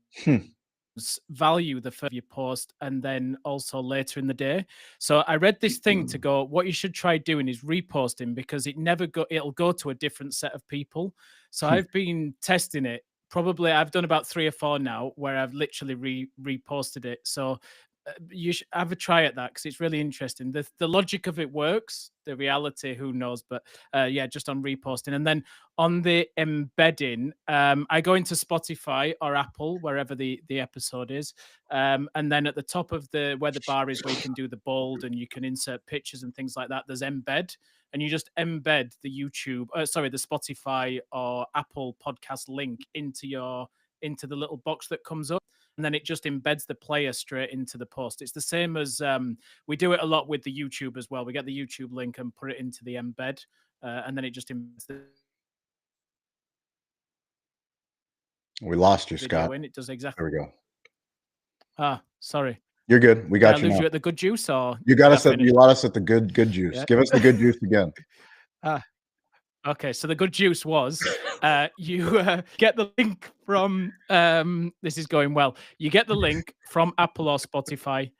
value the further you post and then also later in the day. So I read this thing to go, what you should try doing is reposting, because it'll go to a different set of people. So I've been testing it. Probably I've done about 3 or 4 now where I've literally reposted it. So you should have a try at that, because it's really interesting. The logic of it works. The reality, who knows? But yeah, just on reposting. And then on the embedding, I go into Spotify or Apple, wherever the episode is. And then at the top of where the bar is, where you can do the bold and you can insert pictures and things like that, there's embed. And you just embed the the Spotify or Apple podcast link into the little box that comes up. And then it just embeds the player straight into the post. It's the same as we do it a lot with the YouTube as well. We get the YouTube link and put it into the embed, and then it just embeds the We lost you, video Scott. in. It does exactly. There we go. Sorry. You're good. We Did I got you lose now. you at the good juice, or You got us you got us at the good juice. Yeah. Give us the good juice again. Okay, so the good juice was you get the link from this is going well. You get the link from Apple or Spotify,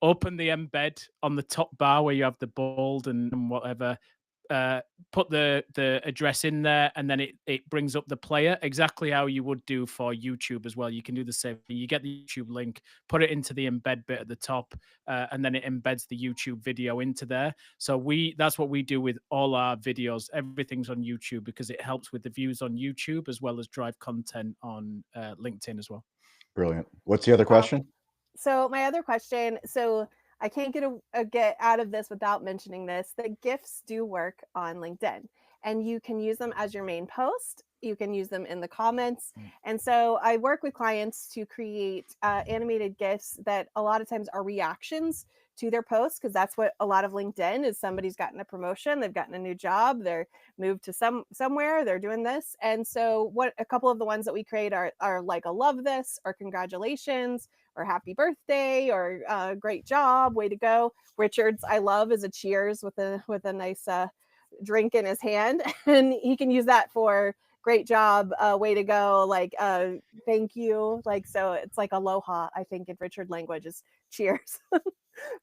open the embed on the top bar where you have the bold and whatever, put the address in there, and then it brings up the player exactly how you would do for YouTube as well. You can do the same thing. You get the YouTube link, put it into the embed bit at the top, and then it embeds the YouTube video into there. So that's what we do with all our videos. Everything's on YouTube, because it helps with the views on YouTube as well as drive content on LinkedIn as well. Brilliant. What's the other question? So my other question, I can't get out of this without mentioning this. The GIFs do work on LinkedIn, and you can use them as your main post. You can use them in the comments. And so I work with clients to create animated GIFs that a lot of times are reactions to their posts, because that's what a lot of LinkedIn is. Somebody's gotten a promotion, they've gotten a new job, they're moved to somewhere, they're doing this. And so what a couple of the ones that we create are like a love this, or congratulations, or happy birthday, or great job, way to go. Richard's I love is a cheers with a nice drink in his hand, and he can use that for great job, way to go, like thank you, like, so it's like aloha, I think in Richard language is cheers.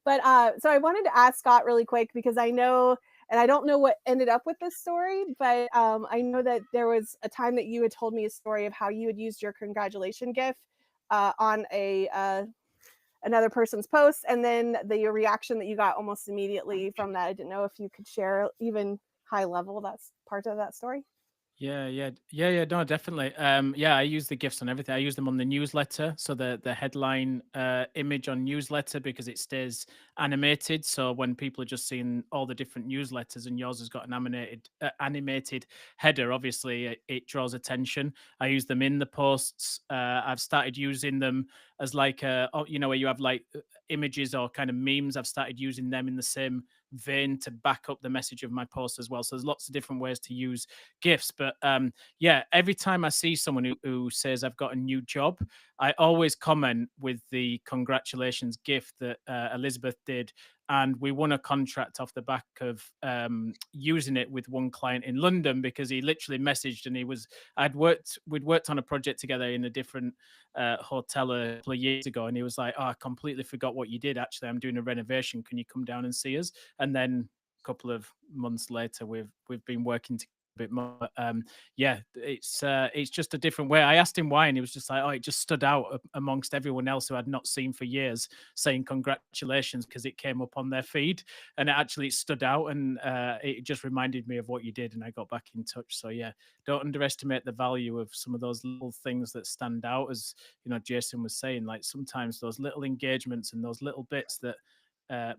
But so I wanted to ask Scott really quick, because I know, and I don't know what ended up with this story, but I know that there was a time that you had told me a story of how you had used your congratulation GIF on another person's post, and then the reaction that you got almost immediately from that. I didn't know if you could share even high level that's part of that story. Yeah, no, definitely. Yeah, I use the GIFs on everything. I use them on the newsletter, so the headline image on newsletter, because it stays animated. So when people are just seeing all the different newsletters, and yours has got an animated header, obviously it draws attention. I use them in the posts. I've started using them as like where you have like images or kind of memes. I've started using them in the same vein to back up the message of my post as well. So there's lots of different ways to use GIFs. But yeah, every time I see someone who says I've got a new job, I always comment with the congratulations GIF that Elizabeth did. And we won a contract off the back of using it with one client in London, because he literally messaged and we'd worked on a project together in a different hotel a couple of years ago. And he was like, oh, I completely forgot what you did. Actually, I'm doing a renovation. Can you come down and see us? And then a couple of months later, we've been working together a bit more. Yeah, it's just a different way. I asked him why, and he was just like, oh, it just stood out amongst everyone else who I'd not seen for years, saying congratulations, because it came up on their feed, and it stood out, and it just reminded me of what you did, and I got back in touch. So yeah, don't underestimate the value of some of those little things that stand out. As you know, Jason was saying, like sometimes those little engagements and those little bits that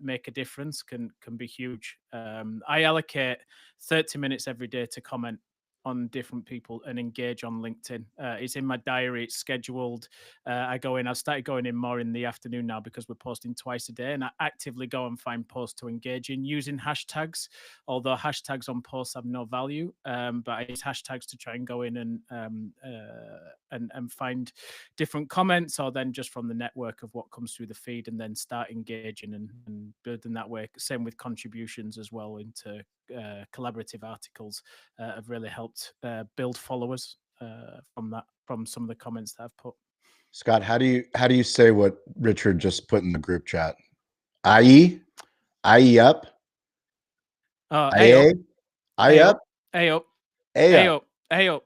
make a difference can be huge. I allocate 30 minutes every day to comment on different people and engage on LinkedIn. It's in my diary, it's scheduled. I've started going in more in the afternoon now, because we're posting twice a day, and I actively go and find posts to engage in using hashtags, although hashtags on posts have no value. But I use hashtags to try and go in and find different comments, or then just from the network of what comes through the feed, and then start engaging and building that way. Same with contributions as well into collaborative articles have really helped build followers from some of the comments that I've put. Scott, how do you say what Richard just put in the group chat? IE up. IA up. A up. A up. A up. A up.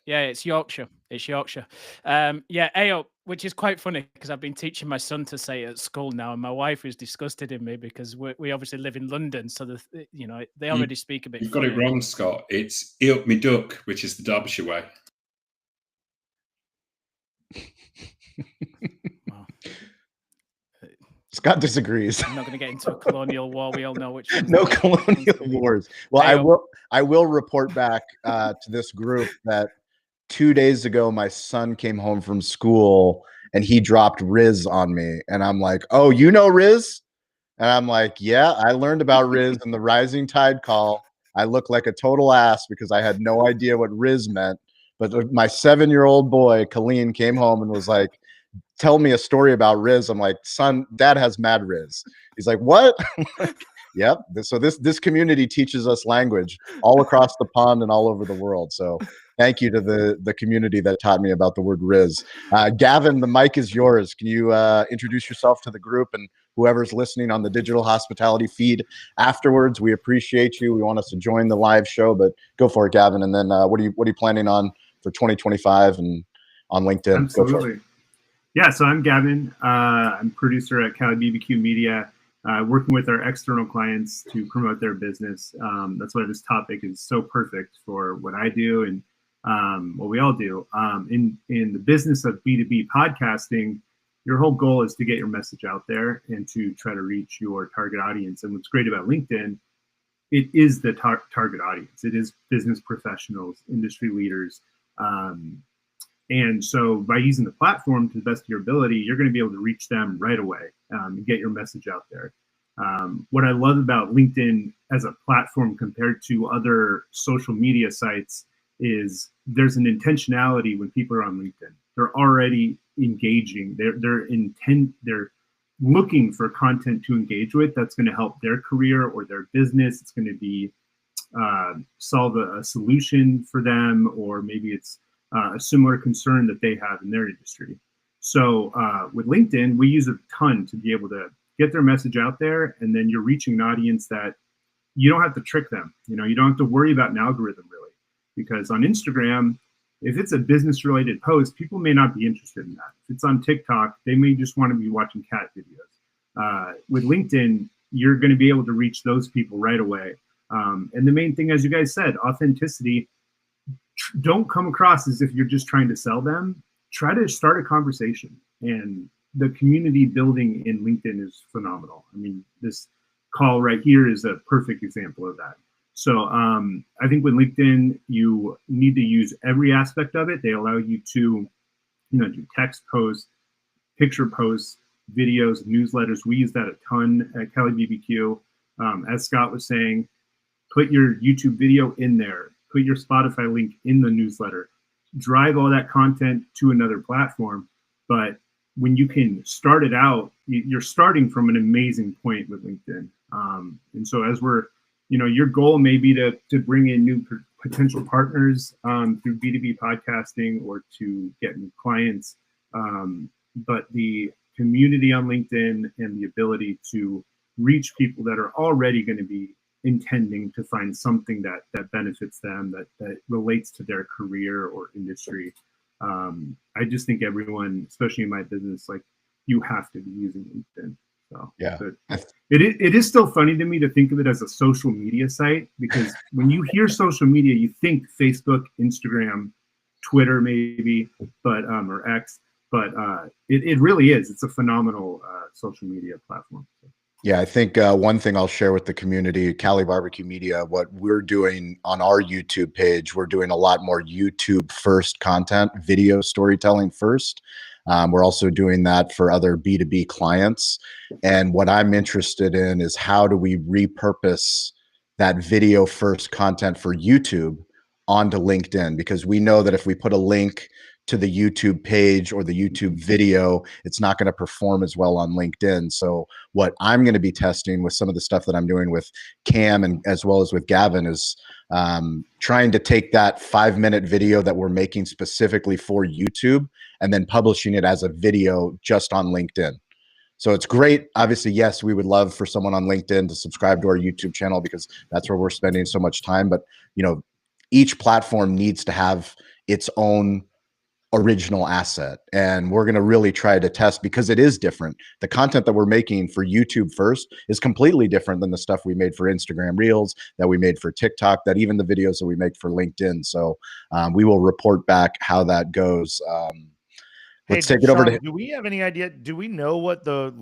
Yeah, it's Yorkshire. It's Yorkshire. Yeah, A up, which is quite funny, because I've been teaching my son to say it at school now, and my wife is disgusted in me, because we obviously live in London, so they already speak a bit. You've got it wrong, Scott. It's "E up me duck," which is the Derbyshire way. Wow. Scott disagrees. I'm not going to get into a colonial war. We all know which. No colonial wars. Well, I will report back to this group that 2 days ago my son came home from school and he dropped Riz on me, and I'm like, "Oh, you know Riz?" And I'm like, "Yeah, I learned about Riz in the Rising Tide call. I look like a total ass because I had no idea what Riz meant." But my 7-year-old boy, Colleen, came home and was like, "Tell me a story about Riz." I'm like, "Son, Dad has mad Riz." He's like, "What?" Yep. So this community teaches us language all across the pond and all over the world. So thank you to the community that taught me about the word Riz. Gavin, the mic is yours. Can you introduce yourself to the group and whoever's listening on the Digital Hospitality feed afterwards? We appreciate you. We want us to join the live show, but go for it, Gavin. And then what are you planning on for 2025 and on LinkedIn? Absolutely. Yeah, so I'm Gavin. I'm producer at Cali BBQ Media, working with our external clients to promote their business. That's why this topic is so perfect for what I do and what we all do. In the business of B2B podcasting, your whole goal is to get your message out there and to try to reach your target audience. And what's great about LinkedIn, it is the target audience. It is business professionals, industry leaders. And so by using the platform to the best of your ability, you're going to be able to reach them right away and get your message out there. What I love about LinkedIn as a platform compared to other social media sites is there's an intentionality when people are on LinkedIn. They're already engaging. They're looking for content to engage with that's going to help their career or their business. It's going to be solve a solution for them, or maybe it's a similar concern that they have in their industry. So with LinkedIn, we use a ton to be able to get their message out there, and then you're reaching an audience that you don't have to trick them. You don't have to worry about an algorithm really, because on Instagram, if it's a business related post, people may not be interested in that. If it's on TikTok, they may just want to be watching cat videos. With LinkedIn, you're going to be able to reach those people right away. And the main thing, as you guys said, authenticity. Don't come across as if you're just trying to sell them. Try to start a conversation. And the community building in LinkedIn is phenomenal. I mean, this call right here is a perfect example of that. So I think with LinkedIn, you need to use every aspect of it. They allow you to, do text posts, picture posts, videos, newsletters. We use that a ton at Cali BBQ. As Scott was saying, put your YouTube video in there, put your Spotify link in the newsletter, drive all that content to another platform. But when you can start it out, you're starting from an amazing point with LinkedIn. And so as we're, your goal may be to bring in new potential partners through B2B podcasting or to get new clients. But the community on LinkedIn and the ability to reach people that are already going to be intending to find something that benefits them, that relates to their career or industry. I just think everyone, especially in my business, like, you have to be using LinkedIn. So yeah, it is still funny to me to think of it as a social media site, because when you hear social media, you think Facebook, Instagram, Twitter, maybe, but or X, but it really is. It's a phenomenal social media platform. Yeah, I think one thing I'll share with the community, Cali Barbecue Media, what we're doing on our YouTube page, we're doing a lot more YouTube first content, video storytelling first. We're also doing that for other B2B clients. And what I'm interested in is how do we repurpose that video first content for YouTube onto LinkedIn? Because we know that if we put a link to the YouTube page or the YouTube video, it's not going to perform as well on LinkedIn. So what I'm going to be testing with some of the stuff that I'm doing with Cam and as well as with Gavin is trying to take that 5-minute video that we're making specifically for YouTube and then publishing it as a video just on LinkedIn. So it's great. Obviously, yes, we would love for someone on LinkedIn to subscribe to our YouTube channel because that's where we're spending so much time. But, each platform needs to have its own original asset, and we're going to really try to test, because it is different. The content that we're making for YouTube first is completely different than the stuff we made for Instagram Reels, that we made for TikTok, that even the videos that we make for LinkedIn. So we will report back how that goes. Let's take it over to. Do we have any idea? Do we know what the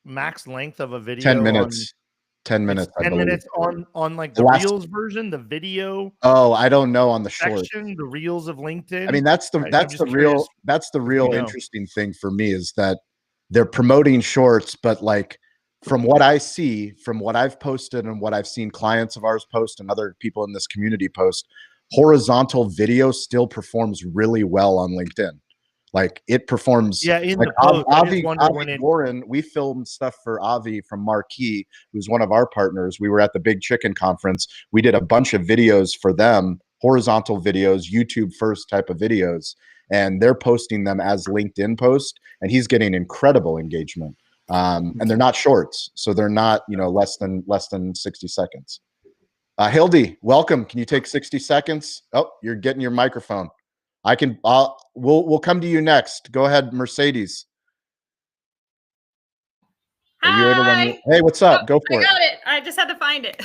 max length of a video? 10 minutes. 10 minutes. 10 minutes on like the Reels version, the video. Oh, I don't know on the short. The Reels of LinkedIn. I mean, that's the real interesting thing for me, is that they're promoting shorts, but like from what I see, from what I've posted and what I've seen clients of ours post and other people in this community post, horizontal video still performs really well on LinkedIn. Like it performs. Yeah, in like the post, Avi Warren, we filmed stuff for Avi from Marquee, who's one of our partners. We were at the Big Chicken Conference. We did a bunch of videos for them, horizontal videos, YouTube first type of videos, and they're posting them as LinkedIn posts, and he's getting incredible engagement. And they're not shorts, so they're not less than 60 seconds. Hildy, welcome. Can you take 60 seconds? Oh, you're getting your microphone. We'll come to you next. Go ahead, Mercedes. Hi. Hey, what's up? Go for it. I got it. I just had to find it.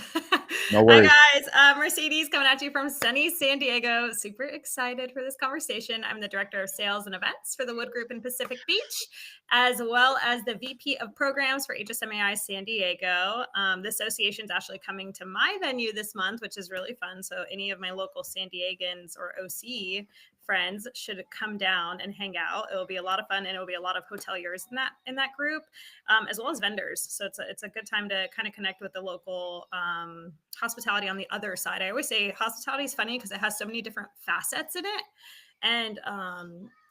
No worries. Hi, guys. Mercedes coming at you from sunny San Diego. Super excited for this conversation. I'm the Director of Sales and Events for the Wood Group in Pacific Beach, as well as the VP of Programs for HSMAI San Diego. The association is actually coming to my venue this month, which is really fun. So any of my local San Diegans or OC friends should come down and hang out. It will be a lot of fun, and it will be a lot of hoteliers in that group, as well as vendors. So it's a good time to kind of connect with the local hospitality on the other side. I always say hospitality is funny because it has so many different facets in it, and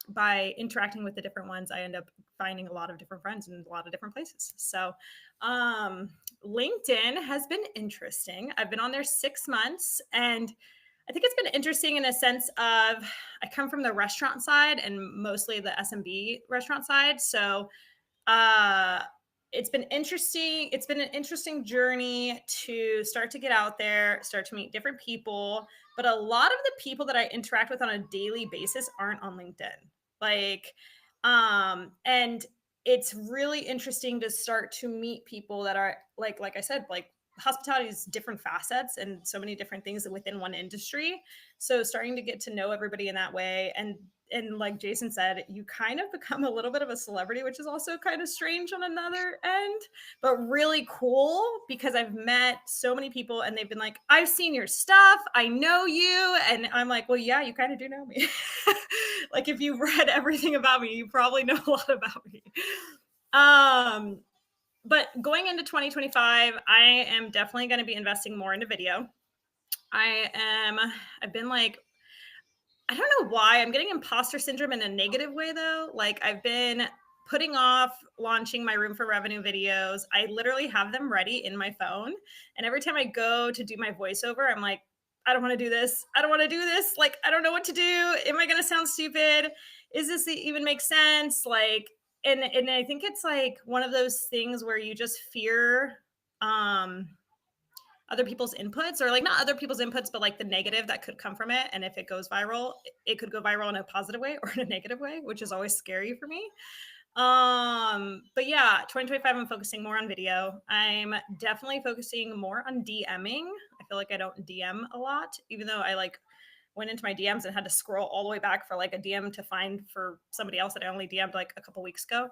by interacting with the different ones, I end up finding a lot of different friends in a lot of different places. So LinkedIn has been interesting. I've been on there 6 months, and I think it's been interesting in a sense of I come from the restaurant side and mostly the SMB restaurant side. So it's been interesting. It's been an interesting journey to start to get out there, start to meet different people. But a lot of the people that I interact with on a daily basis aren't on LinkedIn. And it's really interesting to start to meet people that are like I said, like hospitality is different facets and so many different things within one industry. So starting to get to know everybody in that way. And like Jason said, you kind of become a little bit of a celebrity, which is also kind of strange on another end, but really cool because I've met so many people and they've been like, I've seen your stuff. I know you. And I'm like, well, yeah, you kind of do know me. Like if you've read everything about me, you probably know a lot about me. but going into 2025, I am definitely going to be investing more into video. I've been like, I don't know why I'm getting imposter syndrome in a negative way though. Like I've been putting off launching my Room for Revenue videos. I literally have them ready in my phone. And every time I go to do my voiceover, I'm like, I don't want to do this. I don't want to do this. Like, I don't know what to do. Am I going to sound stupid? Is this even make sense? Like, and I think it's like one of those things where you just fear, other people's inputs, or like not other people's inputs, but like the negative that could come from it. And if it goes viral, it could go viral in a positive way or in a negative way, which is always scary for me. But yeah, 2025, I'm focusing more on video. I'm definitely focusing more on DMing. I feel like I don't DM a lot, even though I like went into my DMs and had to scroll all the way back for like a DM to find for somebody else that I only DM'd like a couple weeks ago.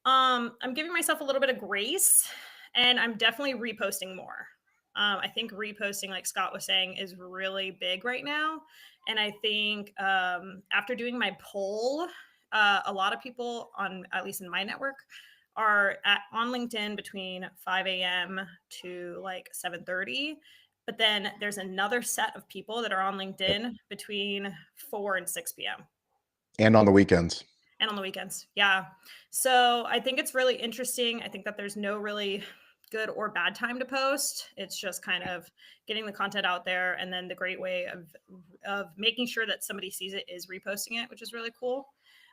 I'm giving myself a little bit of grace, and I'm definitely reposting more. I think reposting, like Scott was saying, is really big right now. And I think after doing my poll, a lot of people on, at least in my network, are on LinkedIn between 5 a.m. to like 7:30. But then there's another set of people that are on LinkedIn between 4 and 6 p.m. And on the weekends. And on the weekends. Yeah. So I think it's really interesting. I think that there's no really good or bad time to post. It's just kind of getting the content out there. And then the great way of making sure that somebody sees it is reposting it, which is really cool.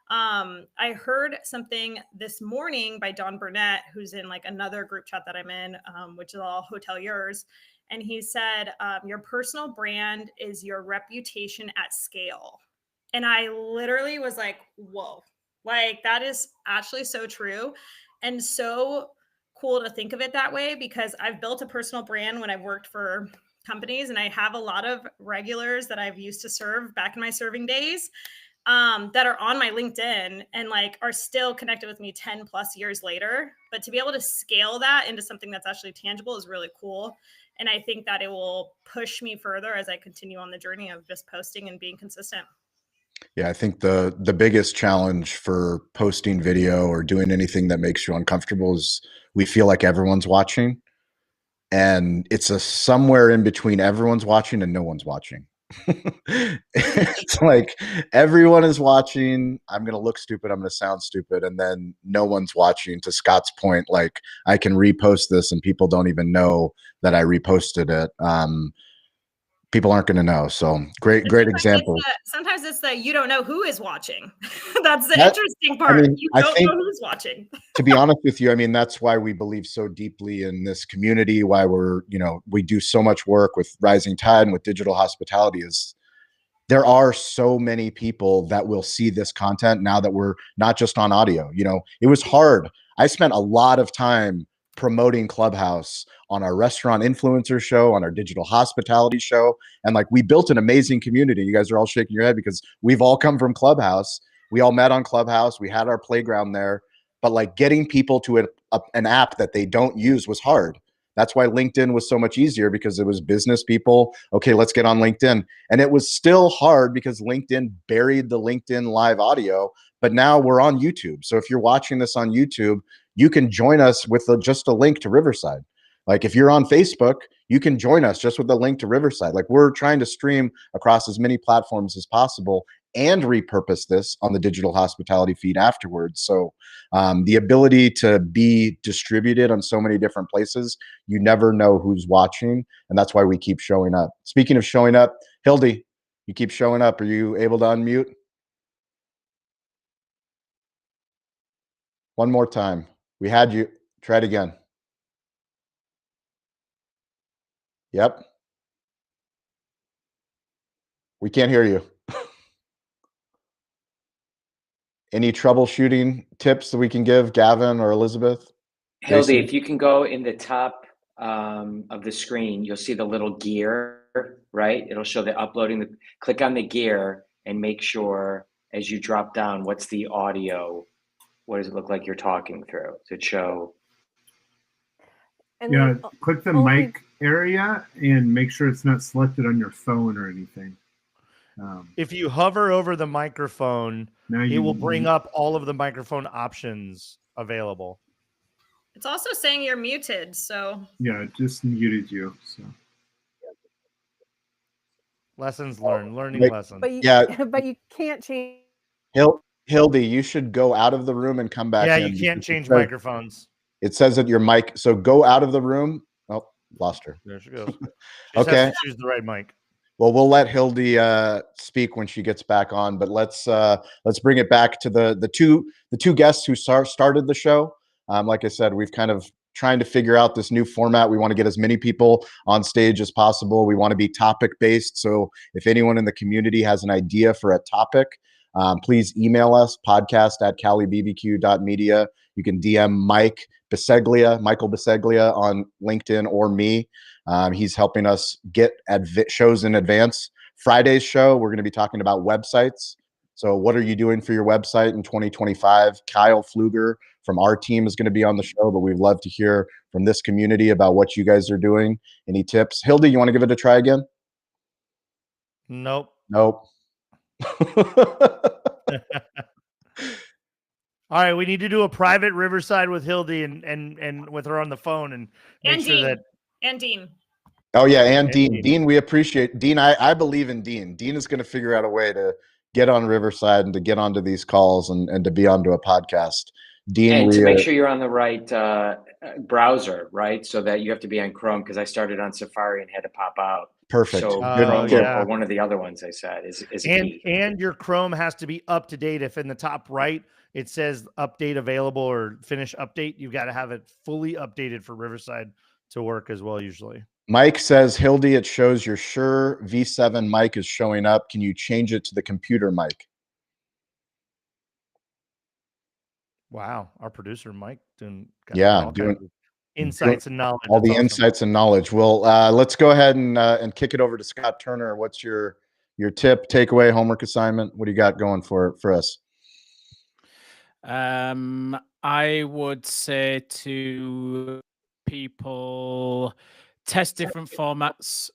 I heard something this morning by Don Burnett, who's in like another group chat that I'm in, which is all hoteliers. And he said, your personal brand is your reputation at scale. And I literally was like, whoa, like that is actually so true. And so cool to think of it that way, because I've built a personal brand when I've worked for companies, and I have a lot of regulars that I've used to serve back in my serving days that are on my LinkedIn and like are still connected with me 10 plus years later. But to be able to scale that into something that's actually tangible is really cool. And I think that it will push me further as I continue on the journey of just posting and being consistent. Yeah, I think the biggest challenge for posting video or doing anything that makes you uncomfortable is we feel like everyone's watching, and it's a somewhere in between everyone's watching and no one's watching. It's like everyone is watching. I'm going to look stupid. I'm going to sound stupid. And then no one's watching. To Scott's point, like I can repost this and people don't even know that I reposted it. People aren't going to know. So great example. Sometimes it's that you don't know who is watching. That's the interesting part. I mean, you don't know who's watching. To be honest with you, I mean, that's why we believe so deeply in this community, why we do so much work with Rising Tide and with digital hospitality. Is there are so many people that will see this content now that we're not just on audio. It was hard. I spent a lot of time promoting Clubhouse on our restaurant influencer show, on our digital hospitality show. And like, we built an amazing community. You guys are all shaking your head because we've all come from Clubhouse. We all met on Clubhouse. We had our playground there, but like getting people to an app that they don't use was hard. That's why LinkedIn was so much easier, because it was business people. Okay, let's get on LinkedIn. And it was still hard because LinkedIn buried the LinkedIn live audio, but now we're on YouTube. So if you're watching this on YouTube, you can join us with just a link to Riverside. Like if you're on Facebook, you can join us just with a link to Riverside. Like we're trying to stream across as many platforms as possible and repurpose this on the digital hospitality feed afterwards. So the ability to be distributed on so many different places, you never know who's watching. And that's why we keep showing up. Speaking of showing up, Hildy, you keep showing up. Are you able to unmute? One more time. We had you. Try it again. Yep. We can't hear you. Any troubleshooting tips that we can give, Gavin or Elizabeth? Hildy, if you can go in the top of the screen, you'll see the little gear, right? It'll show the uploading. Click on the gear and make sure as you drop down, what's the audio? What does it look like you're talking through? Does it show? And yeah, click the mic area and make sure it's not selected on your phone or anything. If you hover over the microphone, it will bring up all of the microphone options available. It's also saying you're muted. So Yeah, it just muted you. So Lessons learned, learning Wait, lessons. But you, Yeah, but you can't change. Hildy, you should go out of the room and come back Yeah, in. you can't because change microphones. It says that your mic. So go out of the room. Oh, lost her. There she goes. She just Okay. has to choose the right mic. Well, we'll let Hildy speak when she gets back on, but let's bring it back to the two guests who started the show. Like I said, we've kind of trying to figure out this new format. We want to get as many people on stage as possible. We want to be topic based. So if anyone in the community has an idea for a topic, please email us podcast@calibbq.media. You can DM Michael Biseglia on LinkedIn or me. He's helping us get shows in advance. Friday's show, we're going to be talking about websites. So what are you doing for your website in 2025? Kyle Pfluger from our team is going to be on the show, but we'd love to hear from this community about what you guys are doing. Any tips? Hildy, you want to give it a try again? Nope. Nope. All right, we need to do a private Riverside with Hildy and with her on the phone and make and sure Dean. that And Dean. Oh yeah, and And Dean. Dean. Dean, we appreciate Dean. I believe in Dean. Dean is going to figure out a way to get on Riverside and to get onto these calls and to be onto a podcast. Dean, And to make sure you're on the right browser, right? So that you have to be on Chrome, because I started on Safari and had to pop out. Perfect. So Oh, Chrome yeah. or one of the other ones I said is a and key. and your Chrome has to be up to date. If in the top right it says update available or finish update, you've got to have it fully updated for Riverside to work as well usually. Mike says, Hildy, it shows your Shure V7 mic is showing up. Can you change it to the computer mic? Wow, our producer Mike doing insights and knowledge. All That's the awesome. insights and knowledge. Well, let's go ahead and kick it over to Scott Turner. What's your tip, takeaway, homework assignment? What do you got going for us? I would say to people, test different formats,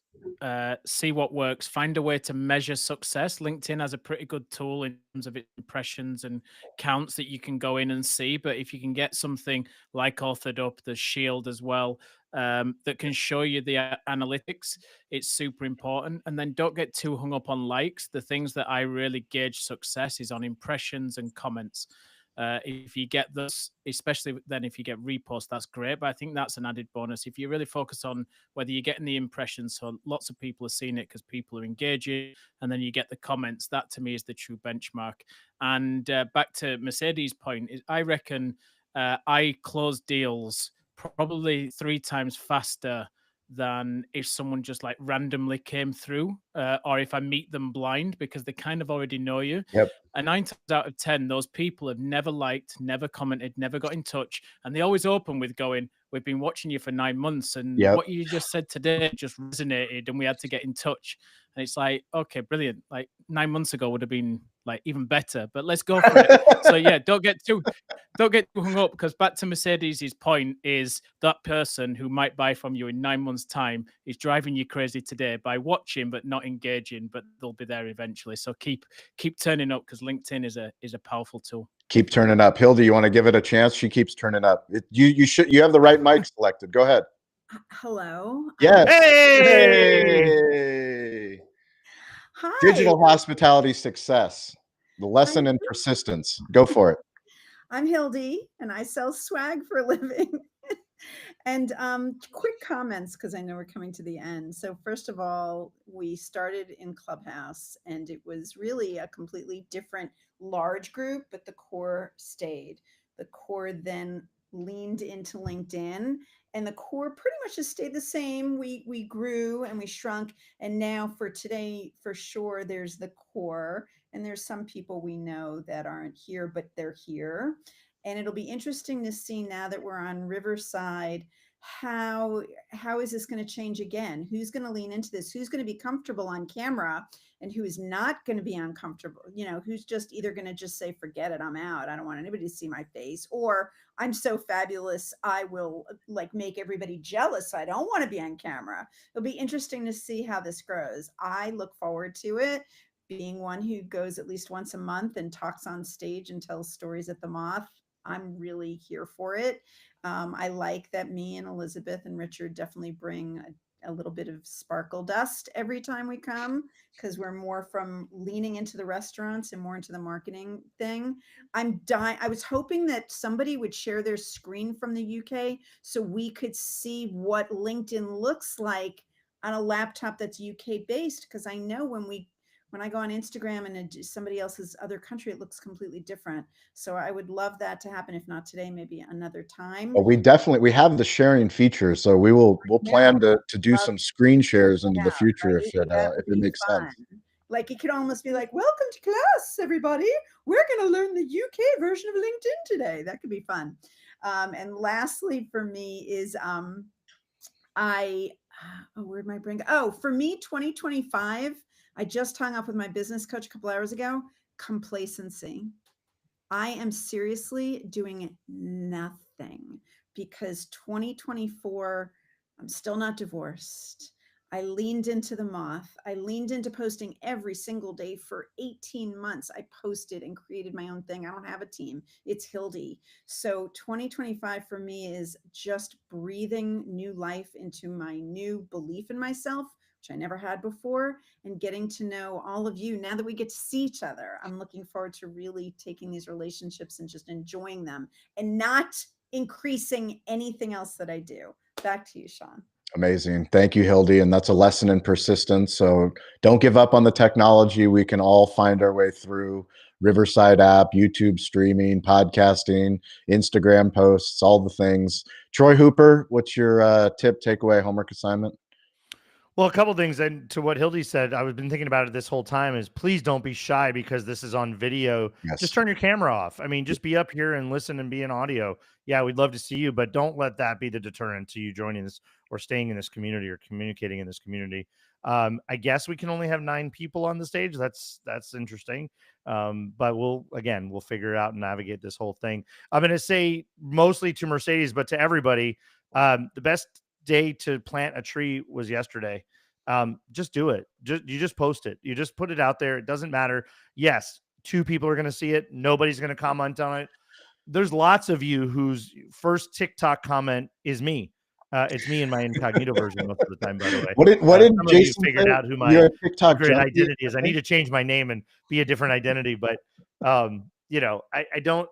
see what works, find a way to measure success. LinkedIn has a pretty good tool in terms of its impressions and counts that you can go in and see. But if you can get something like Authored Up, the Shield as well, that can show you the analytics, it's super important. And then don't get too hung up on likes. The things that I really gauge success is on impressions and comments. If you get this, especially then if you get reposts, that's great. But I think that's an added bonus. If you really focus on whether you're getting the impressions, so lots of people are seeing it because people are engaging, and then you get the comments, that to me is the true benchmark. And back to Mercedes' point, I reckon I close deals probably 3 times faster than if someone just like randomly came through, or if I meet them blind, because they kind of already know you. Yep. And 9 times out of 10, those people have never liked, never commented, never got in touch. And they always open with going, we've been watching you for 9 months. And what you just said today just resonated and we had to get in touch. And it's like, okay, brilliant. Like 9 months ago would have been like even better, but let's go for it. So yeah, don't get too hung up, because back to Mercedes's point is that person who might buy from you in 9 months' time is driving you crazy today by watching but not engaging, but they'll be there eventually. So keep turning up, because LinkedIn is a powerful tool. Keep turning up. Hildy, you want to give it a chance? She keeps turning up. You have the right mic selected. Go ahead. Hello. Yes. Hey. Hi. Digital hospitality success. The lesson in persistence. Go for it. I'm Hildy, and I sell swag for a living. And quick comments, because I know we're coming to the end. So first of all, we started in Clubhouse, and it was really a completely different large group, but the core stayed. The core then leaned into LinkedIn, and the core pretty much just stayed the same. We grew and we shrunk, and now for today, for sure, there's the core, and there's some people we know that aren't here, but they're here. And it'll be interesting to see, now that we're on Riverside, how is this going to change again? Who's going to lean into this? Who's going to be comfortable on camera, and who is not going to be uncomfortable? You know, who's just either going to just say, forget it, I'm out, I don't want anybody to see my face, or I'm so fabulous, I will like make everybody jealous, I don't want to be on camera. It'll be interesting to see how this grows. I look forward to it. Being one who goes at least once a month and talks on stage and tells stories at the Moth, I'm really here for it. I like that me and Elizabeth and Richard definitely bring a little bit of sparkle dust every time we come, because we're more from leaning into the restaurants and more into the marketing thing. I'm dying. I was hoping that somebody would share their screen from the UK so we could see what LinkedIn looks like on a laptop that's UK based, because I know when I go on Instagram and somebody else's other country, it looks completely different. So I would love that to happen. If not today, maybe another time. Well, we have the sharing feature, so we'll plan to do some screen shares into the future right? if it makes sense. Like it could almost be like, welcome to class, everybody. We're going to learn the UK version of LinkedIn today. That could be fun. And lastly, for me is where'd my brain go? Oh, for me, 2025, I just hung up with my business coach a couple hours ago. Complacency. I am seriously doing nothing because 2024, I'm still not divorced. I leaned into the moth. I leaned into posting every single day for 18 months. I posted and created my own thing. I don't have a team. It's Hildy. So 2025 for me is just breathing new life into my new belief in myself, which I never had before, and getting to know all of you. Now that we get to see each other, I'm looking forward to really taking these relationships and just enjoying them and not increasing anything else that I do. Back to you, Sean. Amazing. Thank you, Hildy. And that's a lesson in persistence. So don't give up on the technology. We can all find our way through Riverside app, YouTube streaming, podcasting, Instagram posts, all the things. Troy Hooper, what's your tip, takeaway, homework assignment? Well, a couple things, and to what Hildy said, I've been thinking about it this whole time, is please don't be shy because this is on video. Yes. Just turn your camera off. I mean, just be up here and listen and be in audio. Yeah, we'd love to see you, but don't let that be the deterrent to you joining this or staying in this community or communicating in this community. I guess we can only have 9 people on the stage. That's interesting. But we'll figure out and navigate this whole thing. I'm going to say mostly to Mercedes, but to everybody, the best day to plant a tree was yesterday. Just do it. You just post it. You just put it out there. It doesn't matter. Yes, 2 people are going to see it. Nobody's going to comment on it. There's lots of you whose first TikTok comment is me. It's me in my incognito version most of the time, by the way. What did Jason figured out who my TikTok great identity is? I need to change my name and be a different identity, but I don't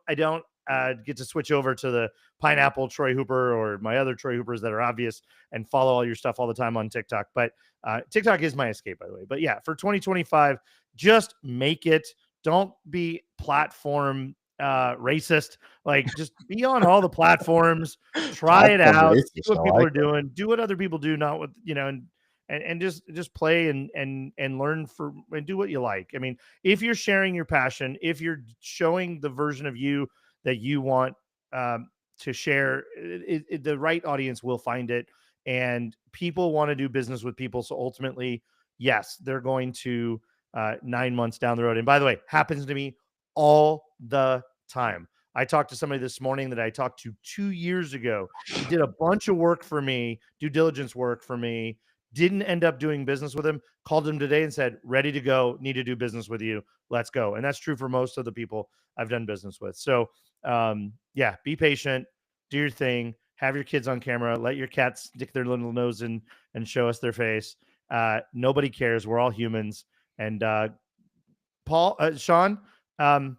get to switch over to the Pineapple Troy Hooper or my other Troy Hoopers that are obvious and follow all your stuff all the time on TikTok. But TikTok is my escape, by the way. But yeah, for 2025, just make it. Don't be platform racist. Like, just be on all the platforms, try it out, see what people are doing, do what other people do, not what, and just play and learn and do what you like. I mean, if you're sharing your passion, if you're showing the version of you that you want to share, the right audience will find it, and people want to do business with people. So ultimately, yes, they're going to 9 months down the road. And by the way, happens to me all the time. I talked to somebody this morning that I talked to 2 years ago. He did a bunch of work for me, due diligence work for me, didn't end up doing business with him, called him today and said, ready to go, need to do business with you. Let's go. And that's true for most of the people I've done business with. So yeah, be patient, do your thing, have your kids on camera, let your cats stick their little nose in and show us their face. Nobody cares. We're all humans. And Sean, am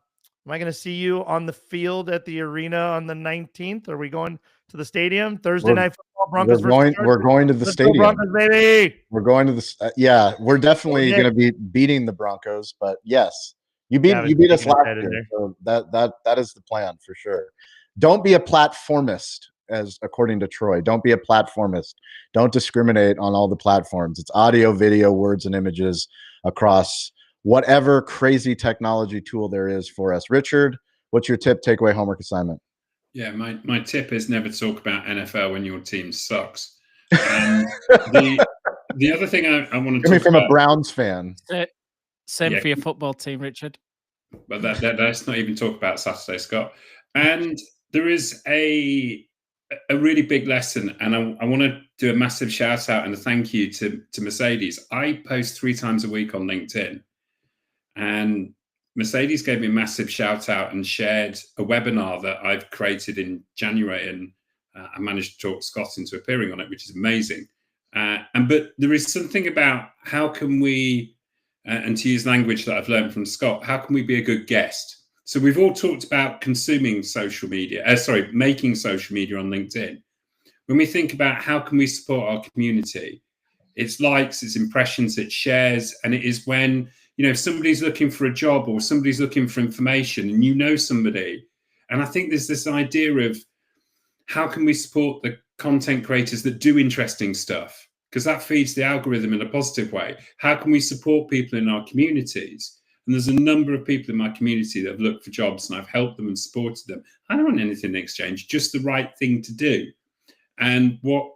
I going to see you on the field at the arena on the 19th? Are we going to the stadium Thursday night football? Broncos we're going to the stadium. Broncos, baby. We're going to the yeah. We're definitely going to be beating the Broncos, but yes, you beat us last year, so that is the plan for sure. Don't be a platformist, as according to Troy. Don't be a platformist. Don't discriminate on all the platforms. It's audio, video, words, and images across whatever crazy technology tool there is for us. Richard, what's your tip, takeaway, homework assignment? Yeah, my tip is never talk about NFL when your team sucks. The other thing I want to coming from a Browns fan. Same for your football team, Richard. But let's not even talk about Saturday, Scott. And there is a really big lesson, and I want to do a massive shout out and a thank you to Mercedes. I post 3 times a week on LinkedIn. And Mercedes gave me a massive shout out and shared a webinar that I've created in January, and I managed to talk Scott into appearing on it, which is amazing. But there is something about how can we, and to use language that I've learned from Scott, how can we be a good guest? So we've all talked about consuming social media, making social media on LinkedIn. When we think about how can we support our community, it's likes, it's impressions, it's shares, and it is when, if somebody's looking for a job or somebody's looking for information and you know somebody. And I think there's this idea of how can we support the content creators that do interesting stuff? Because that feeds the algorithm in a positive way. How can we support people in our communities? And there's a number of people in my community that have looked for jobs and I've helped them and supported them. I don't want anything in exchange, just the right thing to do. And I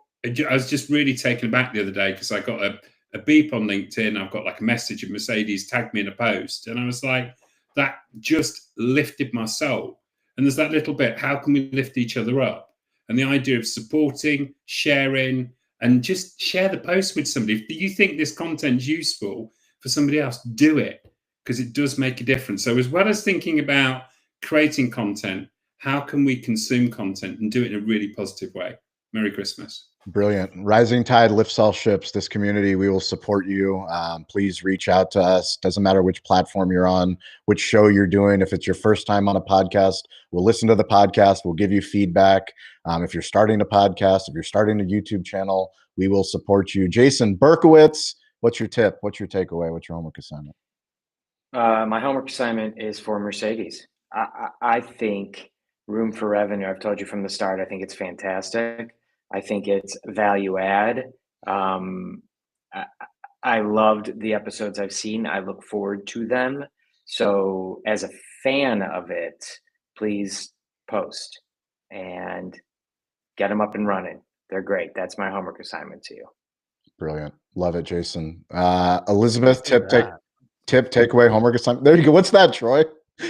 was just really taken aback the other day because I got a beep on LinkedIn. I've got like a message of Mercedes tagged me in a post. And I was like, that just lifted my soul. And there's that little bit, how can we lift each other up? And the idea of supporting, sharing, and just share the post with somebody. If you think this content's useful for somebody else, do it, because it does make a difference. So as well as thinking about creating content, how can we consume content and do it in a really positive way? Merry Christmas. Brilliant. Rising tide lifts all ships. This community, we will support you. Please reach out to us. Doesn't matter which platform you're on, which show you're doing. If it's your first time on a podcast, we'll listen to the podcast. We'll give you feedback. If you're starting a podcast, if you're starting a YouTube channel, we will support you. Jason Berkowitz, what's your tip? What's your takeaway? What's your homework assignment? My homework assignment is for Mercedes. I think room for revenue, I've told you from the start, I think it's fantastic. I think it's value add. I loved the episodes I've seen. I look forward to them. So as a fan of it, please post and get them up and running. They're great. That's my homework assignment to you. Brilliant. Love it, Jason. Elizabeth, tip, takeaway, homework assignment. There you go. What's that, Troy?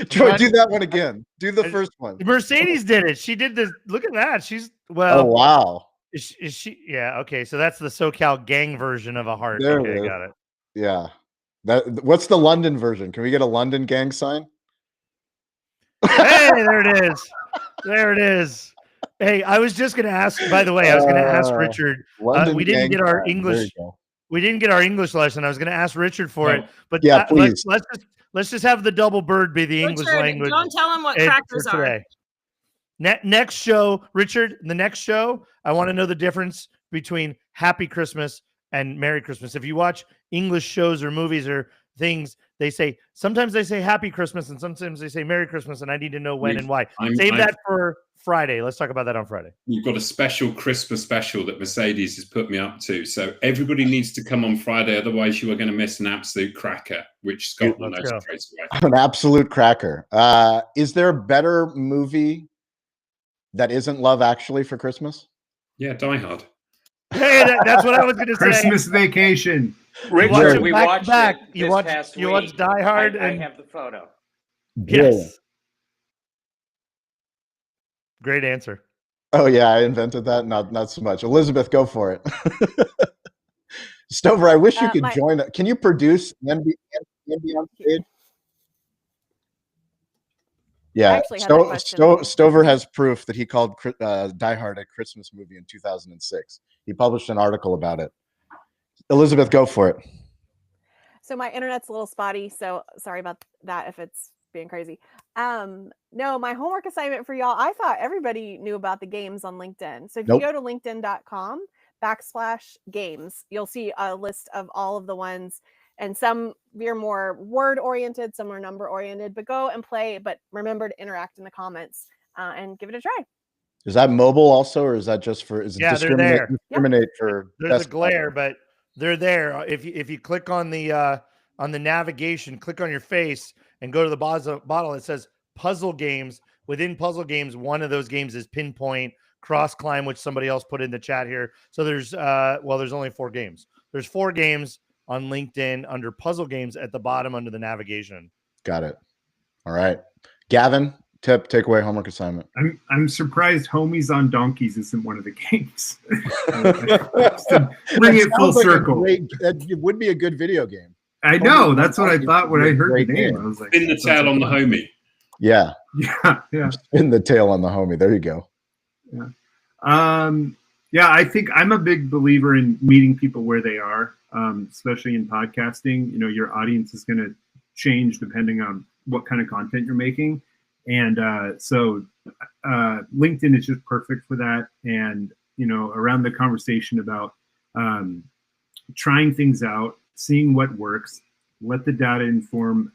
Troy, do that one again. Do the first one. Mercedes did it. She did this. Look at that. She's well. Oh wow. Is she? Yeah. Okay. So that's the SoCal gang version of a heart. There okay, got it. Yeah. What's the London version? Can we get a London gang sign? Hey, there it is. There it is. Hey, I was just going to ask. By the way, I was going to ask Richard. We didn't get our English. We didn't get our English lesson. I was going to ask Richard for it, but yeah, please. Let's just have the double bird be the English language. Don't tell him what crackers are. Next show, Richard, the next show, I want to know the difference between Happy Christmas and Merry Christmas. If you watch English shows or movies or things, sometimes they say Happy Christmas and sometimes they say Merry Christmas, and I need to know when and why. Save that for Friday. Let's talk about that on Friday. We've got a special Christmas special that Mercedes has put me up to. So everybody needs to come on Friday. Otherwise, you are going to miss an absolute cracker, which Scott will know straight away. An absolute cracker. Is there a better movie that isn't Love Actually for Christmas? Yeah, Die Hard. Hey, that's what I was going to say. Christmas Vacation. Richard, we watched back. It You watched Die Hard. I have the photo. Yes. Great answer. Oh yeah, I invented that. Not so much. Elizabeth, go for it. Stover, I wish you could join. Can you produce and be on stage? Yeah, Stover has proof that he called Die Hard a Christmas movie in 2006. He published an article about it. Elizabeth, go for it. So my internet's a little spotty, so sorry about that if it's being crazy. No, my homework assignment for y'all, I thought everybody knew about the games on LinkedIn. So if you go to linkedin.com/games, you'll see a list of all of the ones. And some are more word oriented, some are number oriented, but go and play. But remember to interact in the comments and give it a try. Is that mobile also, or is that just for? Is it discriminate for? There's a glare, but they're there. If you click on the navigation, click on your face and go to the bottle. It says puzzle games. Within puzzle games, one of those games is Pinpoint, Cross Climb, which somebody else put in the chat here. So there's there's only 4 games. There's 4 games on LinkedIn under puzzle games at the bottom under the navigation. Got it. All right. Gavin, takeaway, homework assignment. I'm surprised Homies on Donkeys isn't one of the games. Bring it full circle. It would be a good video game. I know. That's what I thought when I heard the Great name. name. I was like, Spin the that sounds tail on the fun. homie. Yeah. Yeah. Spin the tail on the homie. There you go. Yeah, I think I'm a big believer in meeting people where they are, especially in podcasting. You know, your audience is going to change depending on what kind of content you're making. And so LinkedIn is just perfect for that. And, you know, around the conversation about trying things out, seeing what works, let the data inform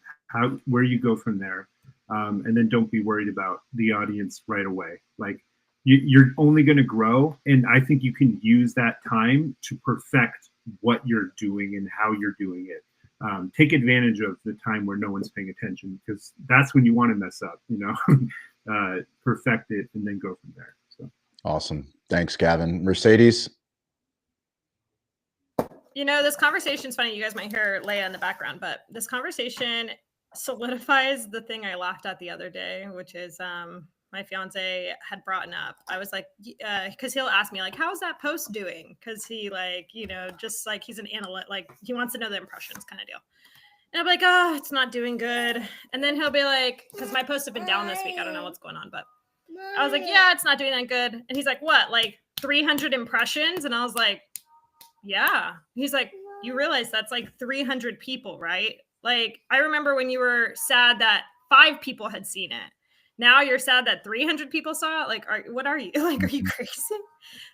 where you go from there. And then don't be worried about the audience right away. Like, you're only going to grow. And I think you can use that time to perfect what you're doing and how you're doing it. Take advantage of the time where no one's paying attention, because that's when you want to mess up, you know, perfect it and then go from there. So Awesome. Thanks, Gavin. Mercedes? You know, this conversation's funny. You guys might hear Leia in the background, but this conversation solidifies the thing I laughed at the other day, which is my fiance had brought up. I was like, because he'll ask me like, how's that post doing? Because he like, you know, just like he's an analyst, like he wants to know the impressions kind of deal. And I'll be like, oh, it's not doing good. And then he'll be like, because my posts have been down this week. I don't know what's going on, but I was like, yeah, it's not doing that good. And he's like, what, like 300 impressions? And I was like, yeah. He's like, you realize that's like 300 people, right? Like, I remember when you were sad that 5 people had seen it. Now you're sad that 300 people saw it. Like, what are you like? Are you crazy?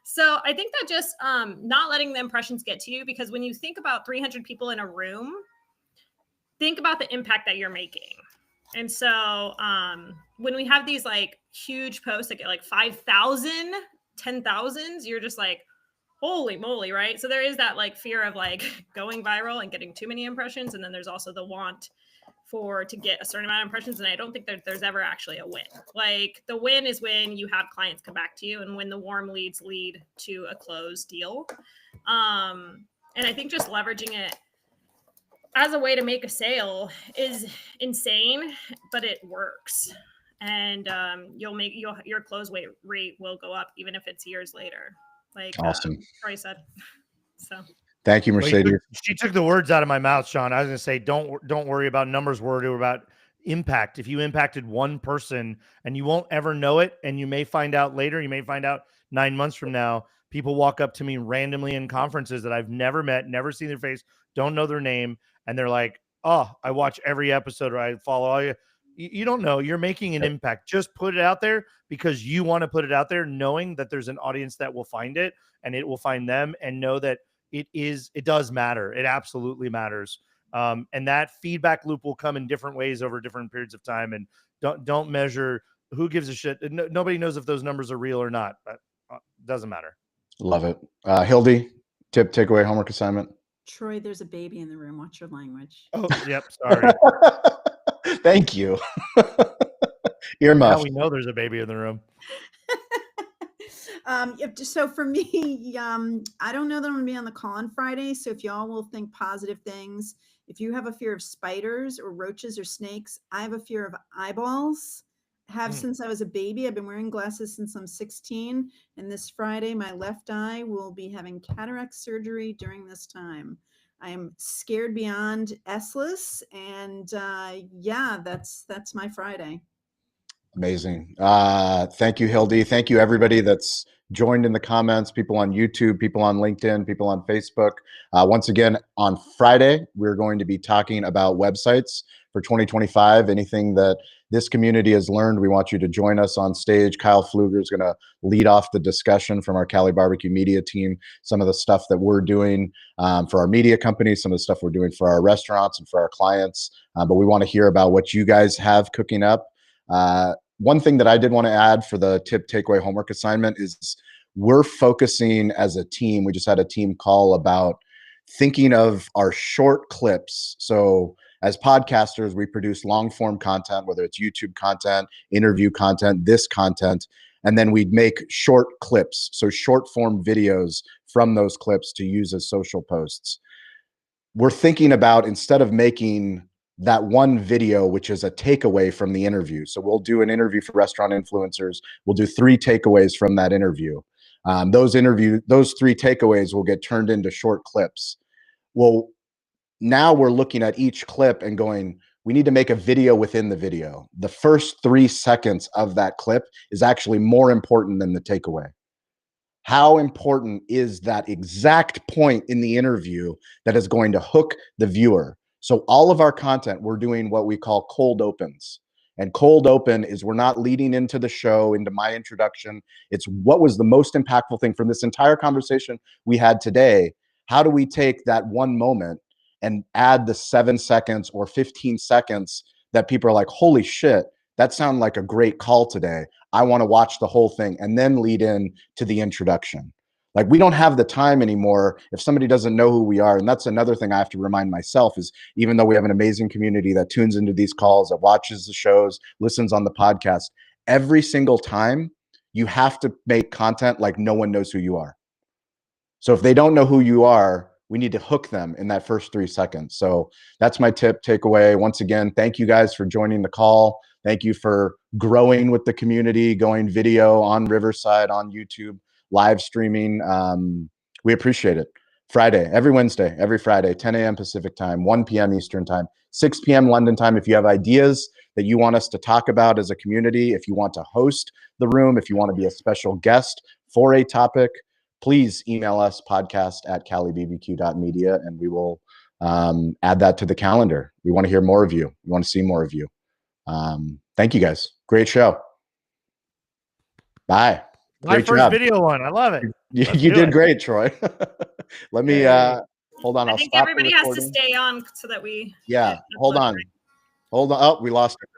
So I think that just not letting the impressions get to you, because when you think about 300 people in a room, think about the impact that you're making. And so when we have these like huge posts that get like 5,000, 10,000s, you're just like, holy moly, right? So there is that like fear of like going viral and getting too many impressions. And then there's also the want to get a certain amount of impressions. And I don't think that there's ever actually a win. Like the win is when you have clients come back to you and when the warm leads lead to a closed deal. And I think just leveraging it as a way to make a sale is insane, but it works. And your close rate will go up even if it's years later. Like Awesome. Troy said. So Thank you, Mercedes. She took the words out of my mouth, Sean. I was going to say, don't worry about numbers. Worry about impact. If you impacted one person, and you won't ever know it, and you may find out later, you may find out 9 months from now, people walk up to me randomly in conferences that I've never met, never seen their face, don't know their name. And they're like, oh, I watch every episode, or I follow all you. You don't know. You're making an impact. Just put it out there because you want to put it out there, knowing that there's an audience that will find it and it will find them, and know that it does matter. It absolutely matters. And that feedback loop will come in different ways over different periods of time. And don't measure. Who gives a shit? Nobody knows if those numbers are real or not, but doesn't matter. Love it. Hildy, tip, takeaway, homework assignment. Troy, there's a baby in the room. Watch your language. Oh, yep. Sorry. Thank you. Now we know there's a baby in the room. So for me, I don't know that I'm gonna be on the call on Friday. So if y'all will think positive things, if you have a fear of spiders or roaches or snakes, I have a fear of eyeballs. Since I was a baby. I've been wearing glasses since I'm 16. And this Friday, my left eye will be having cataract surgery during this time. I am scared beyond S-less. And yeah, that's my Friday. Amazing. Thank you, Hildy. Thank you, everybody that's joined in the comments, people on YouTube, people on LinkedIn, people on Facebook. Once again, on Friday, we're going to be talking about websites for 2025. Anything that this community has learned, we want you to join us on stage. Kyle Pfluger is going to lead off the discussion from our Cali Barbecue Media team, some of the stuff that we're doing for our media companies, some of the stuff we're doing for our restaurants and for our clients. But we want to hear about what you guys have cooking up. One thing that I did want to add for the tip, takeaway, homework assignment is we're focusing as a team. We just had a team call about thinking of our short clips. So as podcasters, we produce long form content, whether it's YouTube content, interview content, this content, and then we'd make short clips. So short form videos from those clips to use as social posts. We're thinking about, instead of making that one video, which is a takeaway from the interview. So we'll do an interview for restaurant influencers. We'll do 3 takeaways from that interview. Those 3 takeaways will get turned into short clips. Well, now we're looking at each clip and going, we need to make a video within the video. The first 3 seconds of that clip is actually more important than the takeaway. How important is that exact point in the interview that is going to hook the viewer? So all of our content, we're doing what we call cold opens. And cold open is we're not leading into the show, into my introduction. It's what was the most impactful thing from this entire conversation we had today. How do we take that one moment and add the 7 seconds or 15 seconds that people are like, holy shit, that sounded like a great call today. I want to watch the whole thing, and then lead in to the introduction. Like, we don't have the time anymore if somebody doesn't know who we are. And that's another thing I have to remind myself is, even though we have an amazing community that tunes into these calls, that watches the shows, listens on the podcast, every single time you have to make content like no one knows who you are. So if they don't know who you are, we need to hook them in that first 3 seconds. So that's my takeaway. Once again, thank you guys for joining the call. Thank you for growing with the community, going video on Riverside, on YouTube, live streaming. We appreciate it. Friday, every Wednesday, every Friday, 10 a.m. Pacific time, 1 p.m. Eastern time, 6 p.m. London time. If you have ideas that you want us to talk about as a community, if you want to host the room, if you want to be a special guest for a topic, please email us podcast@calibbq.media, and we will add that to the calendar. We want to hear more of you. We want to see more of you. Thank you guys. Great show. Bye. My Great first job. video one. I love it. You did great, Troy. Let me hold on. I I'll think stop everybody the has to recording. stay on so that we. Yeah, hold on. Hold on. Oh, we lost it.